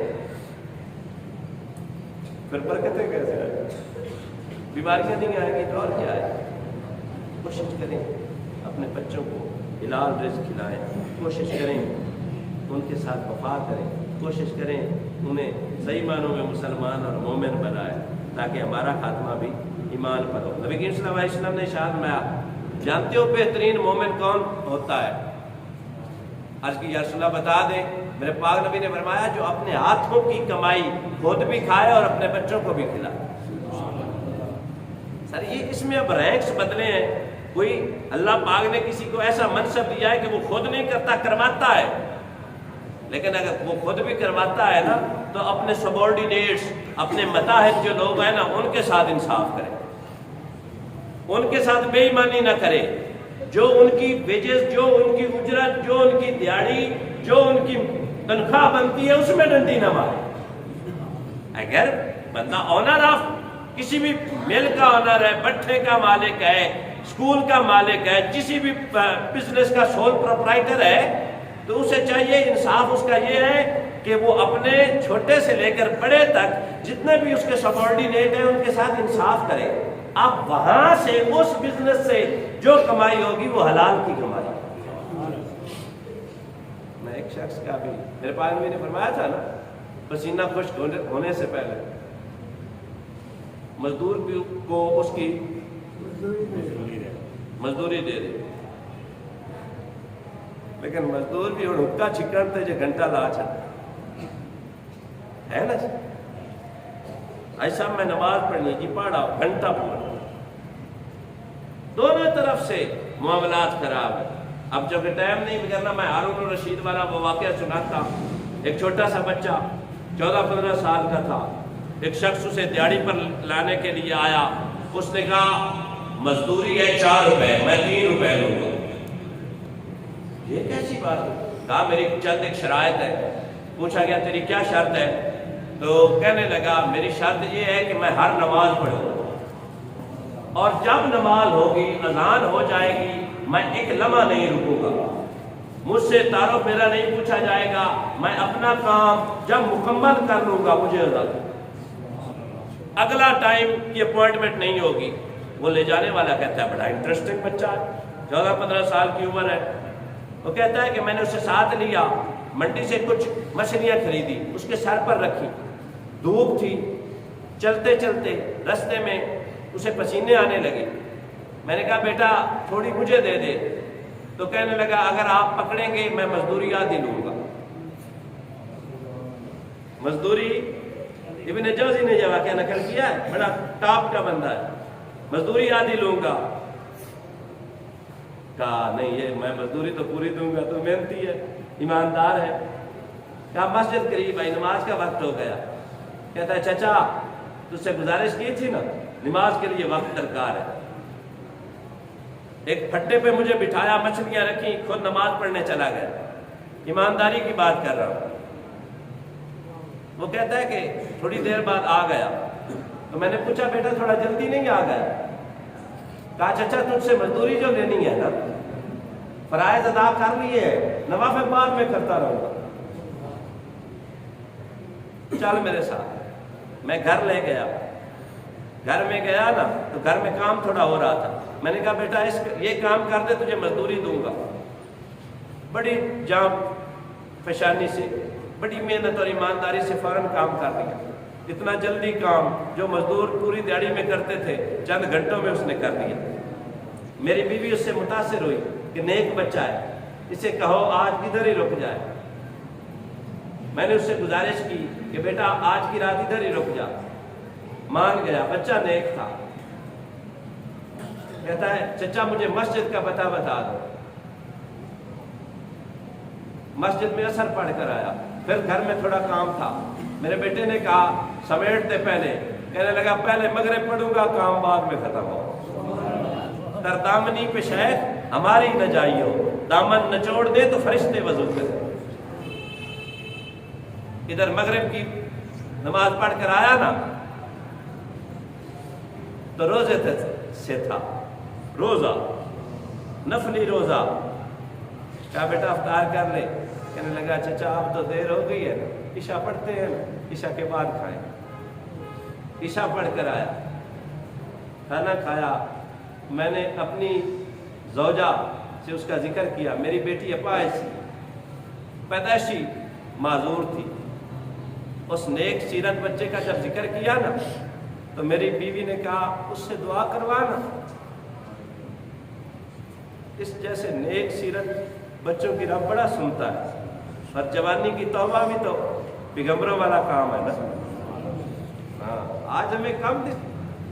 پھر برکتیں کیسے آئیں؟ بیماریاں نہیں آئیں گی تو اور کیا آئے؟ کوشش کریں اپنے بچوں کو حلال رزق کھلائیں, کوشش کریں ان کے ساتھ وفا کریں, کوشش کریں انہیں صحیح معنوں میں مسلمان اور مومن بنائیں تاکہ ہمارا خاتمہ بھی ایمان پر ہو. نبی کریم صلی اللہ علیہ وسلم نے ارشاد فرمایا جانتے ہو بہترین مومن کون ہوتا ہے؟ عرض کی یا رسول اللہ بتا دیں. میرے پاک نبی نے فرمایا جو اپنے ہاتھوں کی کمائی خود بھی کھائے اور اپنے بچوں کو بھی کھلائے. سر یہ اس میں اب رینکس بدلے ہیں. کوئی اللہ پاک نے کسی کو ایسا منصب دیا ہے کہ وہ خود نہیں کرتا, کرواتا ہے. لیکن اگر وہ خود بھی کرواتا ہے نا تو اپنے سبارڈینیٹس, اپنے متاحد جو لوگ ہیں نا ان کے ساتھ انصاف کرے, ان کے ساتھ بے ایمانی نہ کرے. جو ان کی ویجز, جو ان کی اجرت, جو ان کی دیہڑی, جو ان کی تنخواہ بنتی ہے اس میں ڈنڈی نہ مارے. اگر بندہ آنر آف کسی بھی مل کا آنر ہے, بٹھے کا مالک ہے, اسکول کا مالک ہے, کسی بھی بزنس کا سول پروپرائٹر ہے تو اسے چاہیے انصاف اس کا یہ ہے کہ وہ اپنے چھوٹے سے لے کر بڑے تک جتنے بھی اس کے سبارڈینیٹ ہیں ان کے ساتھ انصاف کرے. اب وہاں سے اس بزنس سے جو کمائی ہوگی وہ حلال کی کمائی. میں ایک شخص کا بھی میرے پاس بھی نے فرمایا تھا نا پسینہ خشک ہونے سے پہلے مزدور کو اس کی مزدوری دے دے, لیکن مزدور بھی حکا چھکڑتے جو گھنٹہ لا چاہتا ہے نا. ایسا میں نماز پڑھنی جی پڑھا گھنٹہ پڑھا. دونوں طرف سے معاملات خراب ہے. اب جب کہ ٹائم نہیں گزرنا میں ہارون الرشید والا وہ واقعہ سناتا. ایک چھوٹا سا بچہ 14-15 سال کا تھا. ایک شخص اسے دیہڑی پر لانے کے لیے آیا. اس نے کہا مزدوری ہے 4 روپے, میں 3 روپے لوں گا. یہ کیسی بات ہے؟ کہا میری چند ایک شرائط ہے. پوچھا گیا تیری کیا شرط ہے؟ تو کہنے لگا میری شرط یہ ہے کہ میں ہر نماز پڑھوں اور جب نماز ہوگی اذان ہو جائے گی میں ایک لمحہ نہیں رکوں گا, مجھ سے تعارف میرا نہیں پوچھا جائے گا, میں اپنا کام جب مکمل کر لوں گا مجھے اجازت. اگلا ٹائم کی اپوائنٹمنٹ نہیں ہوگی. وہ لے جانے والا کہتا ہے بڑا انٹرسٹنگ بچہ ہے, 14-15 سال کی عمر ہے. وہ کہتا ہے کہ میں نے اسے ساتھ لیا, منڈی سے کچھ مچھلیاں خریدی, اس کے سر پر رکھی, دھوپ تھی, چلتے چلتے رستے میں اسے پسینے آنے لگے. میں نے کہا بیٹا تھوڑی مجھے دے دے. تو کہنے لگا اگر آپ پکڑیں گے میں مزدوری آدھی لوں گا. مزدوری ابن جوزی نے یہ واقعہ نقل کیا ہے, بڑا ٹاپ کا بندہ ہے. مزدوری آدھی لوں گا. کہا نہیں یہ میں مزدوری تو پوری دوں گا, تو محنتی ہے, ایماندار ہے. کہا مسجد قریب آئی, نماز کا وقت ہو گیا. کہتا ہے چچا تجھ سے گزارش کی تھی نا, نماز کے لیے وقت درکار ہے. ایک پھٹے پہ مجھے بٹھایا, مچھلیاں رکھی, خود نماز پڑھنے چلا گیا. ایمانداری کی بات کر رہا ہوں. وہ کہتا ہے کہ تھوڑی دیر بعد آ گیا. تو میں نے پوچھا بیٹا تھوڑا جلدی نہیں آ گیا؟ کہا چچا تجھ سے مزدوری جو لینی ہے نا فرائض ادا کر لیے, نوافل بعد میں کرتا رہوں گا. چل میرے ساتھ. میں گھر لے گیا. گھر میں گیا نا تو گھر میں کام تھوڑا ہو رہا تھا. میں نے کہا بیٹا یہ کام کر دے تجھے مزدوری دوں گا. بڑی جام فشانی سے, بڑی محنت اور ایمانداری سے فوراً کام کر دیا. اتنا جلدی کام جو مزدور پوری دیہڑی میں کرتے تھے چند گھنٹوں میں اس نے کر دیا. میری بیوی اس سے متاثر ہوئی کہ نیک بچہ ہے, اسے کہو آج ادھر ہی رک جائے. میں نے اس سے گزارش کی کہ بیٹا آج کی رات ادھر ہی رک جا، مان گیا، بچہ نیک تھا۔ کہتا ہے چچا مجھے مسجد کا پتہ بتا دو۔ مسجد میں اثر پڑھ کر آیا، پھر گھر میں تھوڑا کام تھا، میرے بیٹے نے کہا سمیٹتے پہلے، کہنے لگا پہلے مغرب پڑھوں گا، کام بعد میں ختم ہو۔ تردامنی پہ شیخ ہماری نہ جائیو، دامن نچوڑ دے تو فرشتے وضو کرے۔ ادھر مغرب کی نماز پڑھ کر آیا نا تو روزے سے تھا، روزہ نفلی روزہ۔ کہا بیٹا افطار کر لے، کہنے لگا چچا اب تو دیر ہو گئی ہے نا، عشاء پڑھتے ہیں نا، عشاء کے بعد کھائیں۔ عشاء پڑھ کر آیا، کھانا کھایا، میں نے اپنی زوجہ سے اس کا ذکر کیا، میری بیٹی اپاہج تھی، پیدائشی معذور تھی، اس نیک سیرت بچے کا جب ذکر کیا نا تو میری بیوی نے کہا اس سے دعا کروانا، اس جیسے نیک سیرت بچوں کی رب بڑا سنتا ہے۔ اور جوانی کی توبہ بھی تو پیغمبروں والا کام ہے نا۔ ہاں آج ہمیں کم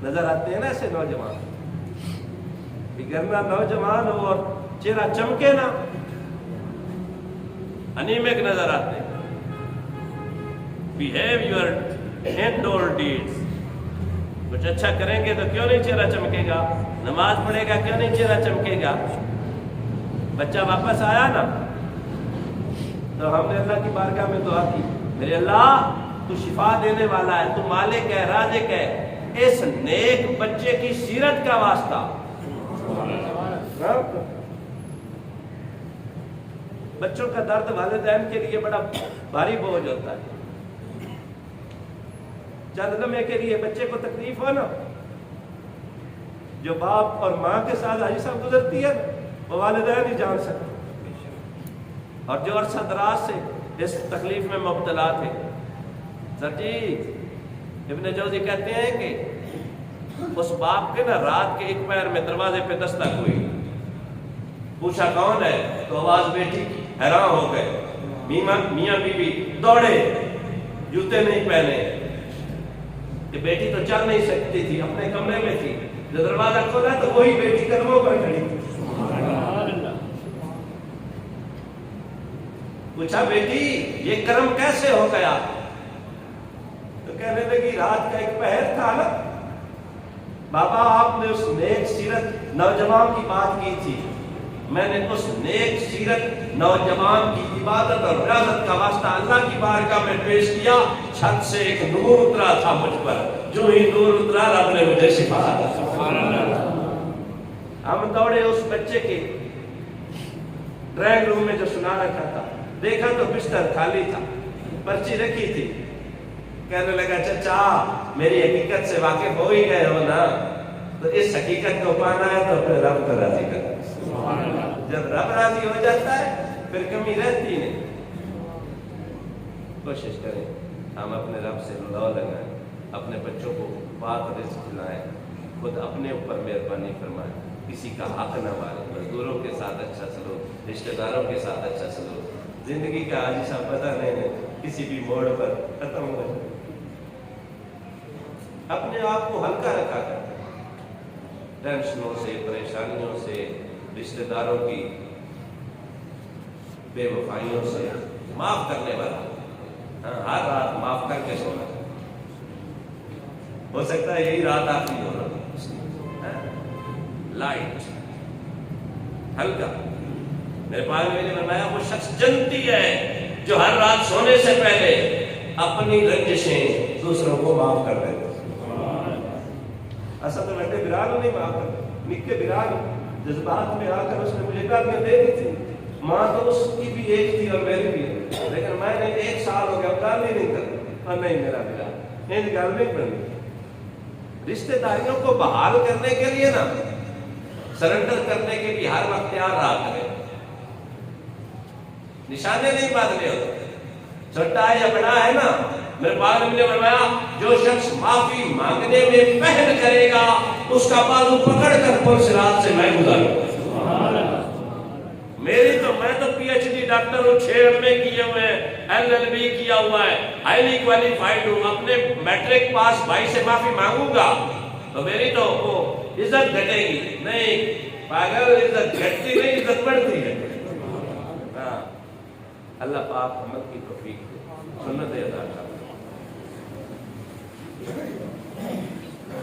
نظر آتے ہیں نا ایسے نوجوان، بگرنا نوجوان ہو اور چہرہ چمکے نا، انیمک نظر آتے ہیں۔ Behave your hand or deeds. کچھ اچھا کریں گے تو کیوں نہیں چہرہ چمکے گا، نماز پڑھے گا کیوں نہیں چہرہ چمکے گا۔ بچہ واپس آیا نا تو ہم نے اللہ کی بارگاہ میں دعا کی، میرے اللہ تو شفا دینے والا ہے، تو مالک ہے، رازق ہے، اس نیک بچے کی سیرت کا واسطہ۔ بچوں کا درد والدین کے لیے بڑا بھاری بوجھ ہوتا ہے۔ چند لمحے کے لیے بچے کو تکلیف ہو نا، جو باپ اور ماں کے ساتھ حاجی صاحب گزرتی ہے وہ والدین ہی جان سکتے، اور جو عرصہ دراز سے اس تکلیف میں مبتلا تھے۔ سر جی ابن جوزی کہتے ہیں کہ اس باپ کے نا رات کے ایک پیر میں دروازے پہ دستک ہوئی، پوچھا کون ہے تو آواز بیٹی کی، حیران ہو گئے، میاں بیوی دوڑے، جوتے نہیں پہنے، کہ بیٹی تو چل نہیں سکتی تھی، اپنے کمرے میں تھی، جو دروازہ کھولا تو وہی بیٹی قدموں پر کھڑی تھی۔ پوچھا بیٹی یہ کرم کیسے ہو گیا؟ تو کہنے لگی رات کا ایک پہر تھا نا بابا، آپ نے اس نیک سیرت نوجوان کی بات کی تھی، میں نے اس نیک سیرت نوجوان کی عبادت اور ریاضت کا واسطہ اللہ کی بارگاہ میں پیش کیا، چھت سے ایک نور اترا تھا مجھ پر، جو ہی نور اترا رب نے مجھے شفا دی۔ ہم دوڑے اس بچے کے ڈرائنگ روم میں جو سنا رکھا تھا، دیکھا تو بستر خالی تھا، پرچی رکھی تھی، کہنے لگا چچا میری حقیقت سے واقف ہو ہی گئے ہو نا، تو اس حقیقت کو پانا ہے تو پھر رب کو راضی کرنا۔ جب رب راضی ہو جاتا ہے پھر کمی رہتی نہیں۔ کوشش کریں ہم اپنے رب سے لو لگائیں، اپنے بچوں کو پاک رزق کھلائیں، خود اپنے اوپر مہربانی فرمائیں، کسی کا حق نہ ماریں، مزدوروں کے ساتھ اچھا سلوک، رشتہ داروں کے ساتھ اچھا سلوک۔ زندگی کا حاجی صاحب پتہ نہیں کسی بھی موڑ پر ختم ہو جائے، اپنے آپ کو ہلکا رکھا کرتے ہیں، ٹینشنوں سے، پریشانیوں سے، رشتہ داروں کی بے وفائیوں سے، معاف کرنے والا، ہر رات معاف کر کے سونا، ہو سکتا ہے یہی رات آخری ہو رہا، لائٹ ہلکا۔ میرے پاس میں نے بتایا وہ شخص جنتی ہے جو ہر رات سونے سے پہلے اپنی رنجشیں دوسروں کو معاف کر دیتے۔ اصل تو بڑے برال نہیں معاف کرتے، نکے برال جذبات میں آ کر اس نے مجھے گالیاں دے دی تھی، ماں تو اس کی بھی ایک تھی اور میری بھی ہے، لیکن میں نے 1 سال ہو گیا گالی نہیں کرتی، اور نہیں میرا برال یہ گال نہیں کرنی۔ رشتہ داریوں کو بحال کرنے کے لیے نا، سرنڈر کرنے کے لیے ہر وقت تیار رہا کرے، نشانے نہیں بدلے ہوتے، چھوٹا ہے یا بڑا ہے نا۔ میرے پاک نے فرمایا جو شخص معافی مانگنے میں پہل کرے گا اس کا بازو پکڑ کر پل صراط سے میں گزاروں گا۔ میری تو میں تو پی ایچ ڈی ڈاکٹر ہوں، 6 MA کیے ہوئے ہیں، LLB کیا ہوا ہے، ہائیلی کوالیفائڈ ہوں، اپنے میٹرک پاس بھائی سے معافی مانگوں گا تو میری تو وہ عزت گھٹے گی نہیں، پاگل عزت گھٹتی نہیں، عزت بڑھتی ہے۔ ہاں اللہ پاک عمل کی توفیق دے، سنت ادا کرنا۔